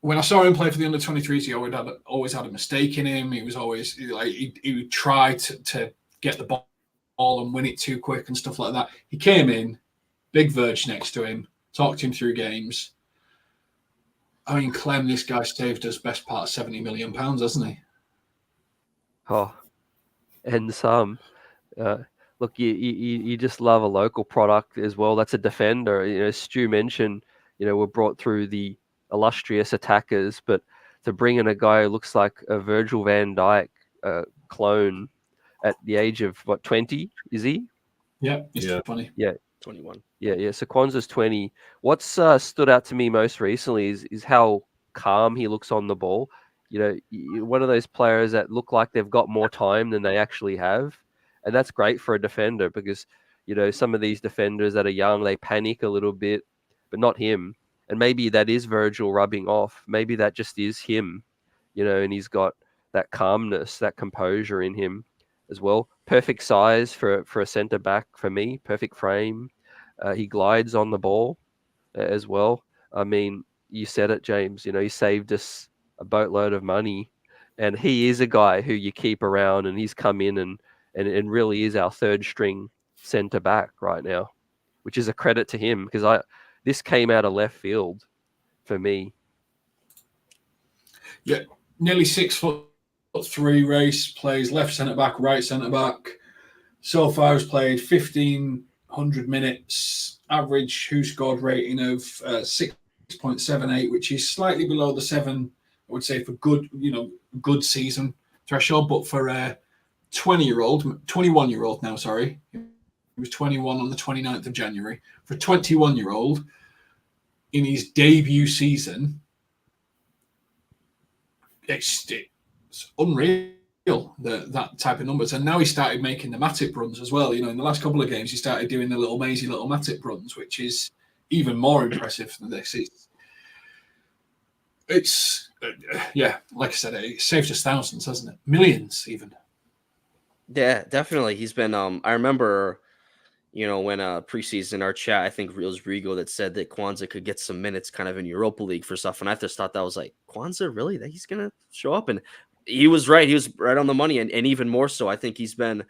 When I saw him play for the under-23s, he always had a mistake in him. He was always like he would try to get the ball and win it too quick and stuff like that. He came in, big Verge next to him, talked him through games. I mean, Clem, this guy saved us best part of £70 million, hasn't he? Oh, and some. Look, you just love a local product as well. That's a defender. Stu mentioned, we're brought through the illustrious attackers, but to bring in a guy who looks like a Virgil van Dijk clone at the age of, 20, is he? Yeah, he's 20. Yeah. 21. Yeah. So Quansah's 20. What's stood out to me most recently is how calm he looks on the ball. One of those players that look like they've got more time than they actually have. And that's great for a defender because, some of these defenders that are young, they panic a little bit, but not him. And maybe that is Virgil rubbing off. Maybe that just is him, and he's got that calmness, that composure in him as well. Perfect size for a centre back for me. Perfect frame. He glides on the ball as well. I mean, you said it, James. He saved us a boatload of money, and he is a guy who you keep around, and he's come in and really is our third string centre back right now, which is a credit to him because this came out of left field for me. Yeah, nearly 6'3" race, plays left centre back, right centre back. So far, has played 1,500 minutes, average who scored rating of 6.78, which is slightly below the 7, I would say, for good season threshold. But for a 21-year-old now, sorry, he was 21 on the 29th of January. For a 21-year-old in his debut season, it's unreal. That type of numbers, and now he started making the Matip runs as well. In the last couple of games, he started doing the little mazy little Matip runs, which is even more impressive than this. It's like I said, it saved us thousands, hasn't it? Millions, even. Yeah, definitely. He's been. I remember, when preseason our chat, I think it was Rigo that said that Quansah could get some minutes kind of in Europa League for stuff, and I just thought that was like, Quansah, really? That he's gonna show up? And he was right. He was right on the money, and even more so. I think he's been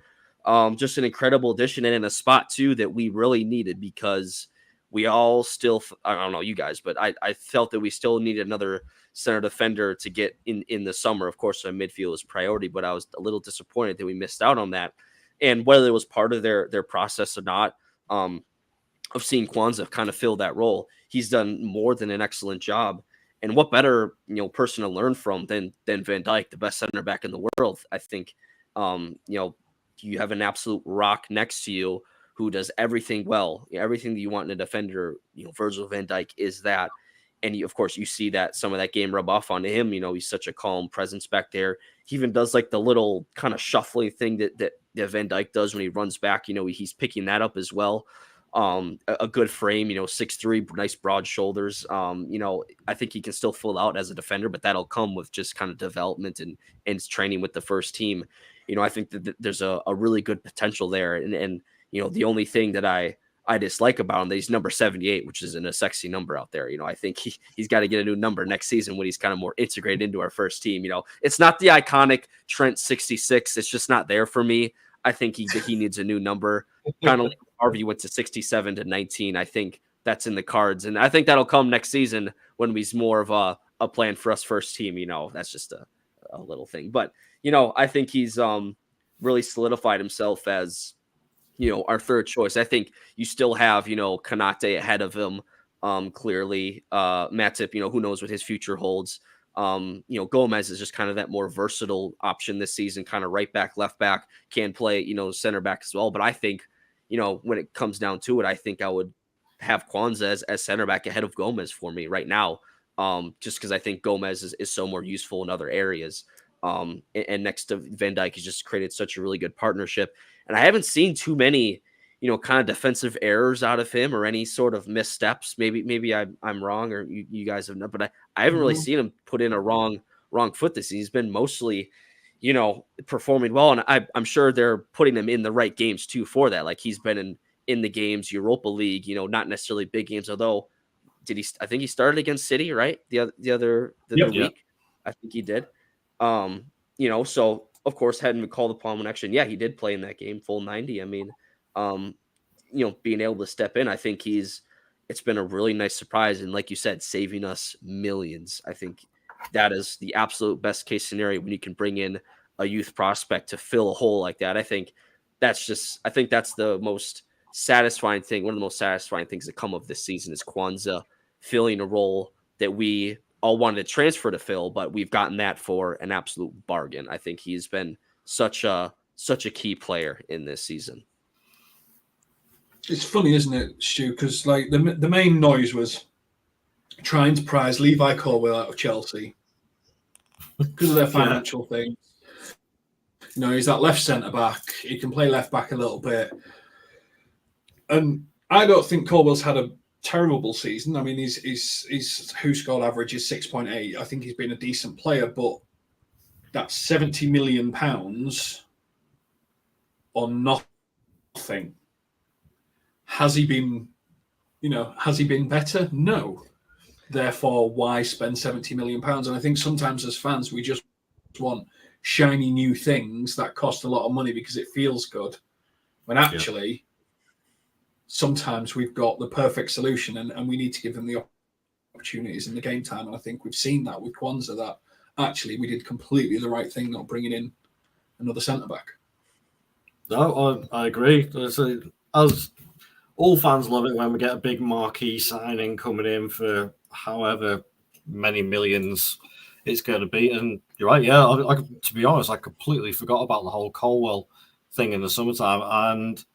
just an incredible addition and in a spot too that we really needed because we all still, I don't know you guys, but I felt that we still needed another center defender to get in the summer. Of course, our midfield is priority, but I was a little disappointed that we missed out on that. And whether it was part of their process or not, of seeing Quansah kind of fill that role, he's done more than an excellent job. And what better, person to learn from than Van Dijk, the best center back in the world? I think, you have an absolute rock next to you who does everything well, everything that you want in a defender. Virgil van Dijk is that. And of course, you see that some of that game rub off onto him. He's such a calm presence back there. He even does like the little kind of shuffling thing that Van Dijk does when he runs back. He's picking that up as well. A good frame, 6'3", nice broad shoulders. I think he can still fill out as a defender, but that'll come with just kind of development and training with the first team. I think that there's a really good potential there. And the only thing that I dislike about him, that he's number 78, which isn't a sexy number out there. I think he's got to get a new number next season when he's kind of more integrated into our first team. It's not the iconic Trent 66. It's just not there for me. I think he needs a new number. Kind of like Harvey went to 67 to 19. I think that's in the cards. And I think that'll come next season when he's more of a plan for us first team. That's just a little thing. But, I think he's really solidified himself as, our third choice. I think you still have, Konate ahead of him, clearly. Matip, who knows what his future holds. Gomez is just kind of that more versatile option this season, kind of right back, left back, can play, center back as well. But I think, when it comes down to it, I think I would have Quansah as center back ahead of Gomez for me right now. Just because I think Gomez is so more useful in other areas. And next to Van Dijk, he's just created such a really good partnership. And I haven't seen too many, kind of defensive errors out of him or any sort of missteps. Maybe I'm wrong, or you guys have not, but I haven't really seen him put in a wrong foot this season. He's been mostly, performing well. And I'm sure they're putting him in the right games too for that. Like he's been in the games, Europa League, not necessarily big games, although I think he started against City, right? The week. I think he did. So of course hadn't been called upon when actually, he did play in that game, full 90. I mean, being able to step in, I think it's been a really nice surprise. And like you said, saving us millions. I think that is the absolute best case scenario when you can bring in a youth prospect to fill a hole like that. I think that's the most satisfying thing. One of the most satisfying things that come of this season is Quansah filling a role that we all wanted to transfer to fill, but we've gotten that for an absolute bargain. I think he's been such a key player in this season. It's funny, isn't it, Stu? Because like the main noise was trying to prize Levi Colwill out of Chelsea because of their financial thing. He's that left centre back. He can play left back a little bit, and I don't think Colwill's had a terrible season. I mean, his who scored average is 6.8. I think he's been a decent player, but that's £70 million on nothing. Has he been better? No. Therefore, why spend £70 million? And I think sometimes as fans, we just want shiny new things that cost a lot of money because it feels good. When actually, sometimes we've got the perfect solution and we need to give them the opportunities in the game time. And I think we've seen that with Quansah, that actually we did completely the right thing, not bringing in another centre-back. No, I agree. As all fans love it when we get a big marquee signing coming in for however many millions it's going to be. And you're right, to be honest, I completely forgot about the whole Colwill thing in the summertime. And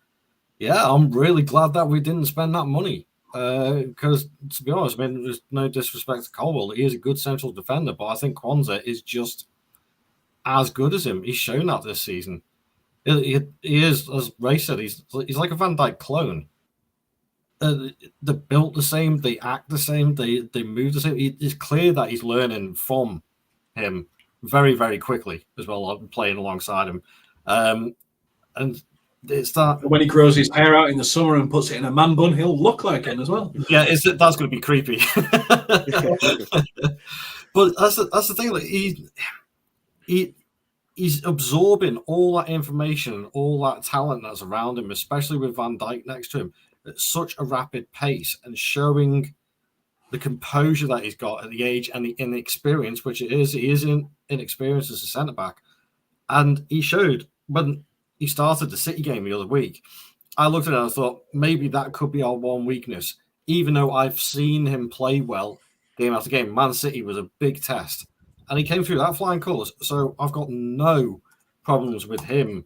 I'm really glad that we didn't spend that money. Because to be honest, I mean, there's no disrespect to Colwill. He is a good central defender, but I think Quansah is just as good as him. He's shown that this season. He is, as Ray said, he's like a Van Dijk clone. They're built the same, they act the same, they move the same. It's clear that he's learning from him very, very quickly as well, playing alongside him. And it's that when he grows his hair out in the summer and puts it in a man bun, he'll look like him as well. Yeah, that's going to be creepy. But that's the thing. Like he's absorbing all that information, all that talent that's around him, especially with Van Dijk next to him, at such a rapid pace, and showing the composure that he's got at the age and the inexperience, which it is. He is inexperienced as a centre back, and he showed when he started the City game the other week. I looked at it and I thought maybe that could be our one weakness, even though I've seen him play well game after game. Man City was a big test, and he came through that flying colours. So I've got no problems with him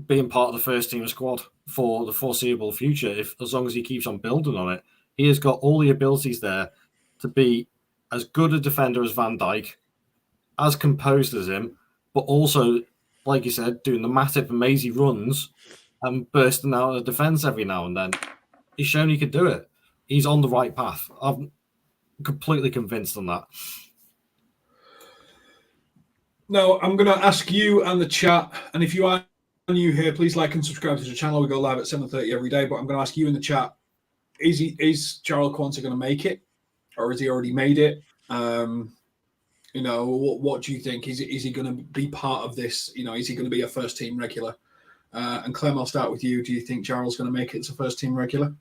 being part of the first team squad for the foreseeable future, as long as he keeps on building on it. He has got all the abilities there to be as good a defender as Van Dijk, as composed as him, but also, like you said, doing the Matip and Maisie runs and bursting out of defence every now and then. He's shown he could do it. He's on the right path. I'm completely convinced on that. Now, I'm going to ask you and the chat, and if you are new here, please like and subscribe to the channel. We go live at 7:30 every day, but I'm going to ask you in the chat, is Jarrell Quansah going to make it, or has he already made it? What do you think? Is he going to be part of this? Is he going to be a first team regular? And Clem, I'll start with you. Do you think Jarrell's going to make it as a first team regular?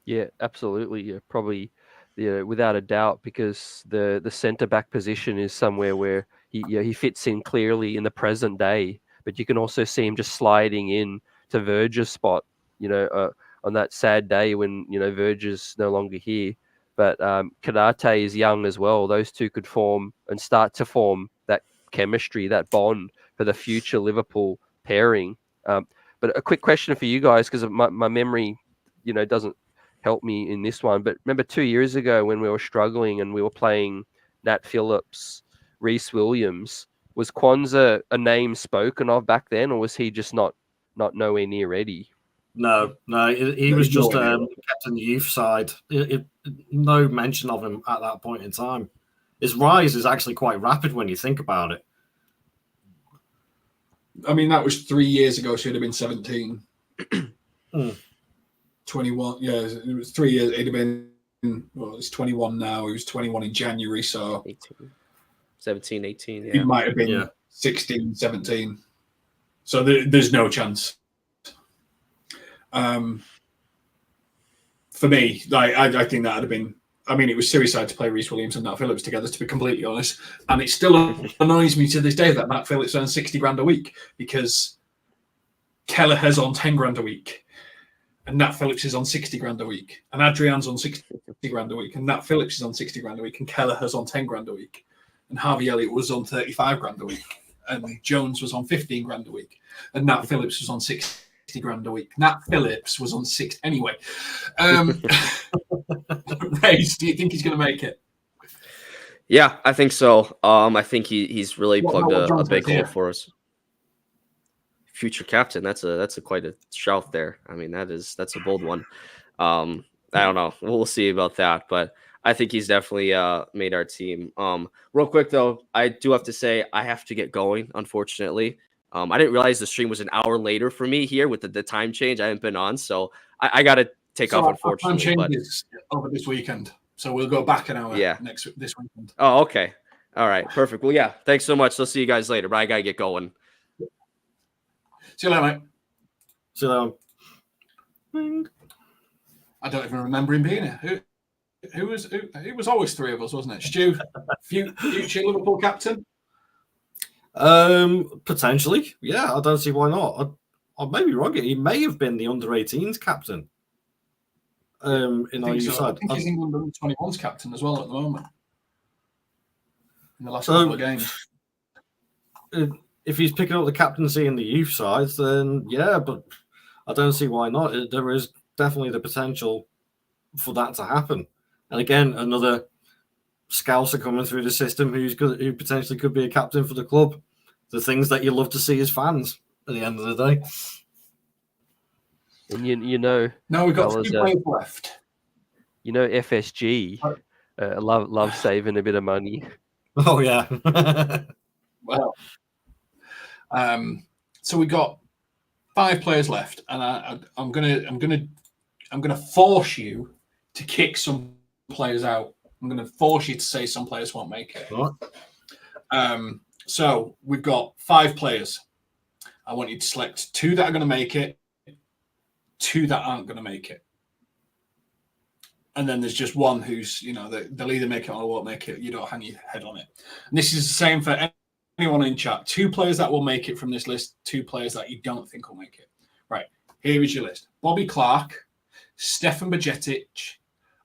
Yeah, absolutely. Yeah, probably, without a doubt, because the centre back position is somewhere where he fits in clearly in the present day, but you can also see him just sliding in to Verge's spot, on that sad day when, Verge is no longer here. But Konate is young as well. Those two could form and start to form that chemistry, that bond for the future Liverpool pairing. But a quick question for you guys, because my memory, doesn't help me in this one. But remember 2 years ago when we were struggling and we were playing Nat Phillips, Reece Williams, was Quansah a name spoken of back then, or was he just not nowhere near ready? No, he was just kept in the youth side. No mention of him at that point in time. His rise is actually quite rapid when you think about it. I mean, that was 3 years ago. So he'd have been 17. 21. Yeah, it was 3 years. It'd have been, it's 21 now. He was 21 in January. So 18, 17, 18. Yeah. He might have been 16, 17. So there's no chance. For me, I think that would have been. I mean, it was suicide to play Reece Williams and Nat Phillips together, to be completely honest. And it still annoys me to this day that Nat Phillips earns 60 grand a week, because Kelleher's on 10 grand a week, and Nat Phillips is on 60 grand a week, and Adrian's on 60 grand a week, and Nat Phillips is on 60 grand a week, and Kelleher's on 10 grand a week, and Harvey Elliot was on 35 grand a week, and Jones was on 15 grand a week, and Nat Phillips was on 60 grand a week. Nat Phillips was on 6 anyway. Race, do you think he's going to make it? Yeah, I think so. I think he's really plugged a big hole for us. Future captain. That's a quite a shout there. I mean, that's a bold one. I don't know. We'll see about that, but I think he's definitely made our team. Real quick though, I do have to say I have to get going, unfortunately. I didn't realize the stream was an hour later for me here with the time change. I haven't been on, so I got to take off, unfortunately. Time changes over this weekend, so we'll go back an hour this weekend. Oh, okay. All right, perfect. Well, yeah, thanks so much. I'll see you guys later, but I got to get going. See you later, mate. See you later. I don't even remember him being here. Who was? It was always three of us, wasn't it? Stu, future Liverpool captain. Potentially, yeah. I don't see why not. I may be wrong. He may have been the under-18s captain. In our youth side, I think he's England under-21s captain as well at the moment. In the last couple of games. If he's picking up the captaincy in the youth sides, then yeah, but I don't see why not. There is definitely the potential for that to happen. And again, another scouser coming through the system who potentially could be a captain for the club. The things that you love to see as fans at the end of the day. And now we've got 3 players left. FSG love saving a bit of money. Oh yeah. Well, so we got 5 players left, and I'm gonna force you to kick some players out. I'm gonna force you to say some players won't make it. What? So we've got 5 players. I want you to select 2 that are going to make it, 2 that aren't going to make it. And then there's just one who's, they'll either make it or won't make it. You don't hang your head on it. And this is the same for anyone in chat. 2 players that will make it from this list, 2 players that you don't think will make it. Right, here is your list. Bobby Clark, Stefan Bajcetic,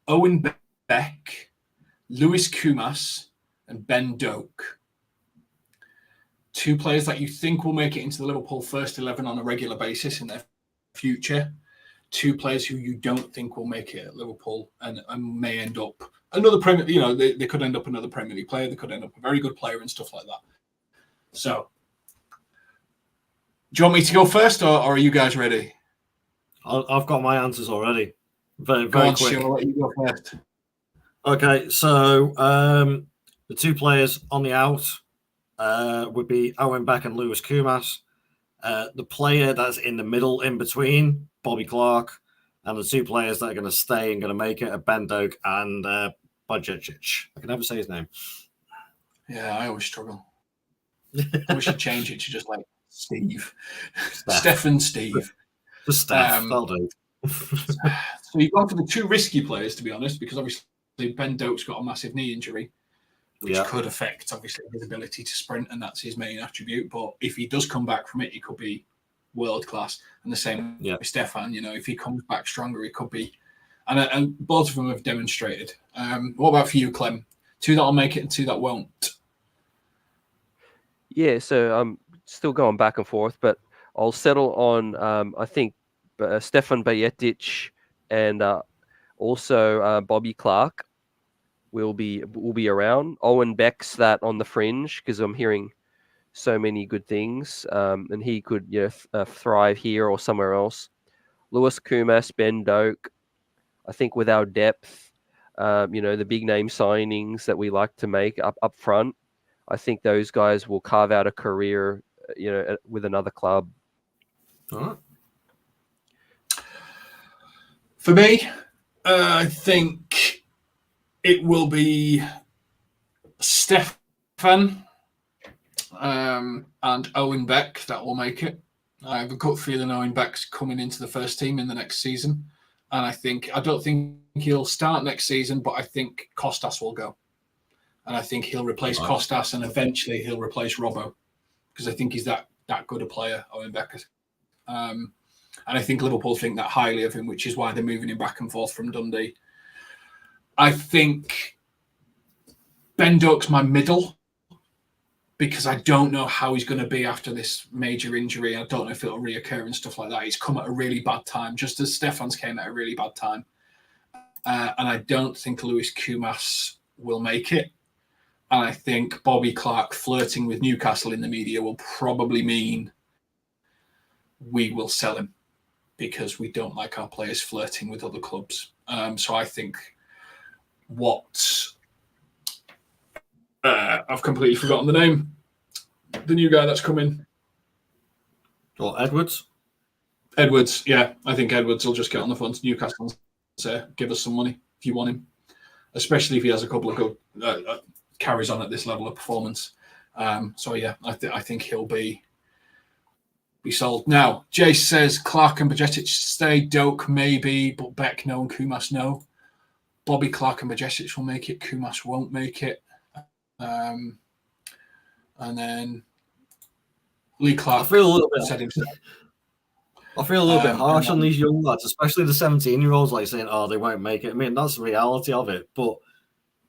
Owen Beck, Lewis Koumas, and Ben Doak. 2 players that you think will make it into the Liverpool first 11 on a regular basis in their future. 2 players who you don't think will make it at Liverpool and may end up another Premier. They could end up another Premier League player. They could end up a very good player and stuff like that. So, do you want me to go first, or are you guys ready? I've got my answers already. Very Go on, quick. Stu, I'll let you go first. Okay, so the 2 players on the out would be Owen Beck and Lewis Koumas. The player that's in the middle, in between, Bobby Clark, and the 2 players that are going to stay and going to make it are Ben Doak and Bajcetic. I can never say his name. Yeah, I always struggle. We should change it to just like Steve. Stefan Steve. Just Steph, that'll do. So you've gone for the 2 risky players, to be honest, because obviously Ben Doak's got a massive knee injury, which could affect, obviously, his ability to sprint, and that's his main attribute. But if he does come back from it, he could be world class. And the same with Stefan, if he comes back stronger, he could be. And both of them have demonstrated. What about for you, Clem? 2 that'll make it and 2 that won't. Yeah, so I'm still going back and forth, but I'll settle on I think Stefan Bajcetic and also Bobby Clark will be around. Owen Beck's that on the fringe because I'm hearing so many good things, and he could thrive here or somewhere else. Lewis Koumas, Ben Doak. I think with our depth, the big name signings that we like to make up front, I think those guys will carve out a career, with another club. All right. For me, I think it will be Stefan and Owen Beck that will make it. I have a gut feeling Owen Beck's coming into the first team in the next season. And I don't think he'll start next season, but I think Kostas will go. And I think he'll replace Kostas, and eventually he'll replace Robbo, because I think he's that good a player, Owen Beck. And I think Liverpool think that highly of him, which is why they're moving him back and forth from Dundee. I think Ben Doak's my middle, because I don't know how he's going to be after this major injury. I don't know if it'll reoccur and stuff like that. He's come at a really bad time, just as Stefan's came at a really bad time. And I don't think Lewis Koumas will make it. And I think Bobby Clark flirting with Newcastle in the media will probably mean we will sell him, because we don't like our players flirting with other clubs. So I think I've completely forgotten the name. The new guy that's coming. Well, Edwards? Edwards, yeah. I think Edwards will just get on the phone to Newcastle and say, give us some money if you want him. Especially if he has a couple of good carries on at this level of performance. So, yeah, I think he'll be sold. Now, Jace says Clark and Bajcetic stay, Doak maybe, but Beck no and Koumas no. Bobby Clark and Bajcetic will make it. Koumas won't make it. And then Lee Clark I feel a little bit said himself. I feel a little bit harsh on these young lads, especially the 17-year-olds, like saying, "Oh, they won't make it." I mean, that's the reality of it. But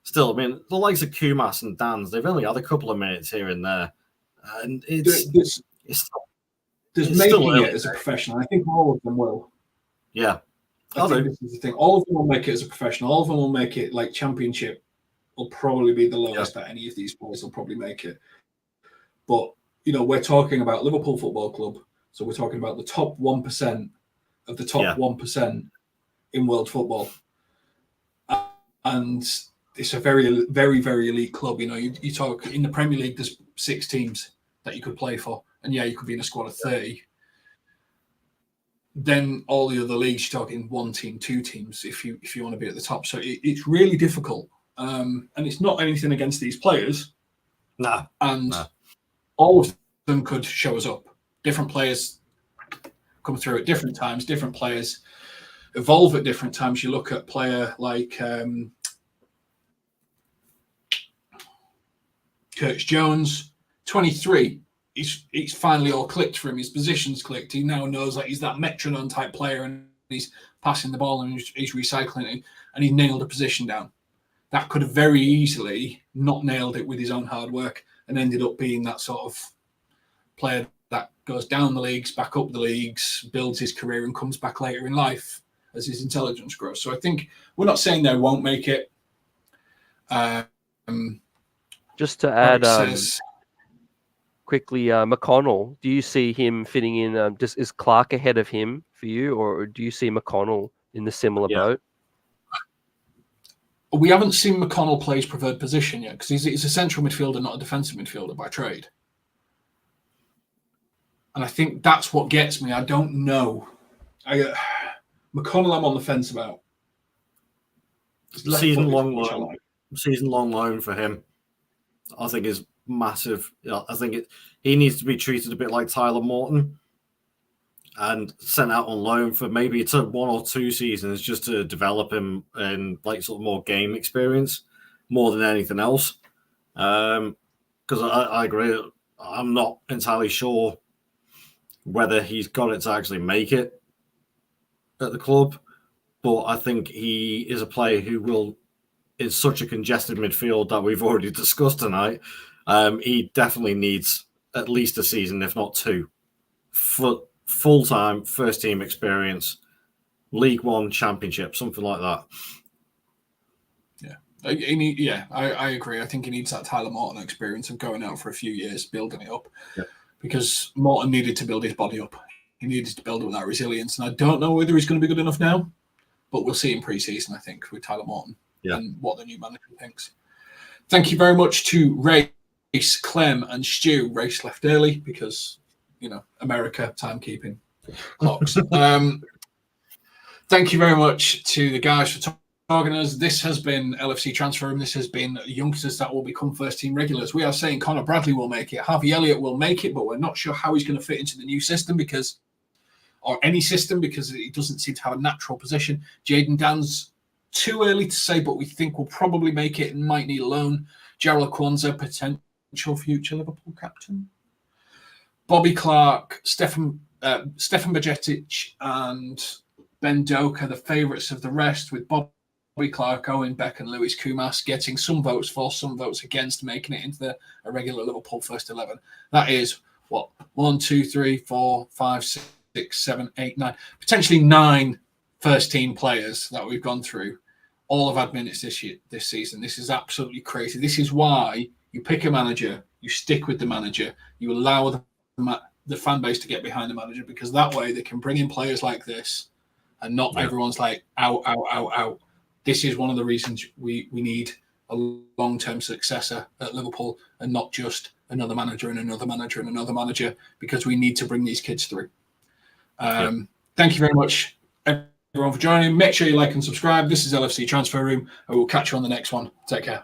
still, I mean, the likes of Koumas and Dans, they've only had a couple of minutes here and there, and it's making it as a professional. I think all of them will. Yeah, I think this is the thing. All of them will make it as a professional. All of them will make it like Championship. Will probably be the lowest that any of these players will probably make it. But, we're talking about Liverpool Football Club. So we're talking about the top 1% of the top 1% in world football. And it's a very, very, very elite club. You talk in the Premier League, there's 6 teams that you could play for. And you could be in a squad of 30. Then all the other leagues, you're talking 1 team, 2 teams if you want to be at the top. So it's really difficult. And it's not anything against these players. No. And all of them could show us up. Different players come through at different times. Different players evolve at different times. You look at a player like Curtis Jones, 23. It's finally all clicked for him. His position's clicked. He now knows that he's that metronome type player, and he's passing the ball and he's recycling it, and he's nailed a position down. that could have very easily not nailed it with his own hard work and ended up being that sort of player that goes down the leagues, back up the leagues, builds his career and comes back later in life as his intelligence grows. So I think we're not saying they won't make it. Just to add says, quickly, McConnell, do you see him fitting in? Is Clark ahead of him for you, or do you see McConnell in the similar boat? We haven't seen McConnell play his preferred position yet because he's a central midfielder, not a defensive midfielder by trade. And I think that's what gets me. I don't know. McConnell, I'm on the fence about. Season-long loan for him, I think, is massive. I think he needs to be treated a bit like Tyler Morton and sent out on loan for maybe 1 or 2 seasons just to develop him in like sort of more game experience more than anything else. Because I agree, I'm not entirely sure whether he's got it to actually make it at the club, but I think he is a player who will, in such a congested midfield that we've already discussed tonight, he definitely needs at least a season, if not 2, for full-time first-team experience, League One Championship, something like that. I agree. I think he needs that Tyler Morton experience of going out for a few years, building it up. Yeah. Because Morton needed to build his body up. He needed to build up that resilience. And I don't know whether he's going to be good enough now, but we'll see in pre-season, I think, with Tyler Morton and what the new manager thinks. Thank you very much to Race, Clem, and Stu. Race left early because, America, timekeeping clocks. Thank you very much to the guys for talking to us. This has been LFC Transfer Room. This has been youngsters that will become first-team regulars. We are saying Connor Bradley will make it. Harvey Elliot will make it, but we're not sure how he's going to fit into the new system or any system because he doesn't seem to have a natural position. Jayden Dans, too early to say, but we think will probably make it and might need a loan. Jarrell Quansah, potential future Liverpool captain. Bobby Clark, Stefan Bajcetic, and Ben Doak are the favourites of the rest, with Bobby Clark, Owen Beck, and Koumas getting some votes for, some votes against, making it into a regular Liverpool first 11. That is 1, 2, 3, 4, 5, 6, 7, 8, 9, potentially 9 first-team players that we've gone through. All have had minutes this season. This is absolutely crazy. This is why you pick a manager, you stick with the manager, you allow the fan base to get behind the manager, because that way they can bring in players like this and not everyone's like, out. This is one of the reasons we need a long-term successor at Liverpool and not just another manager and another manager and another manager, because we need to bring these kids through. Thank you very much, everyone, for joining. Make sure you like and subscribe. This is LFC Transfer Room, and we'll catch you on the next one. Take care.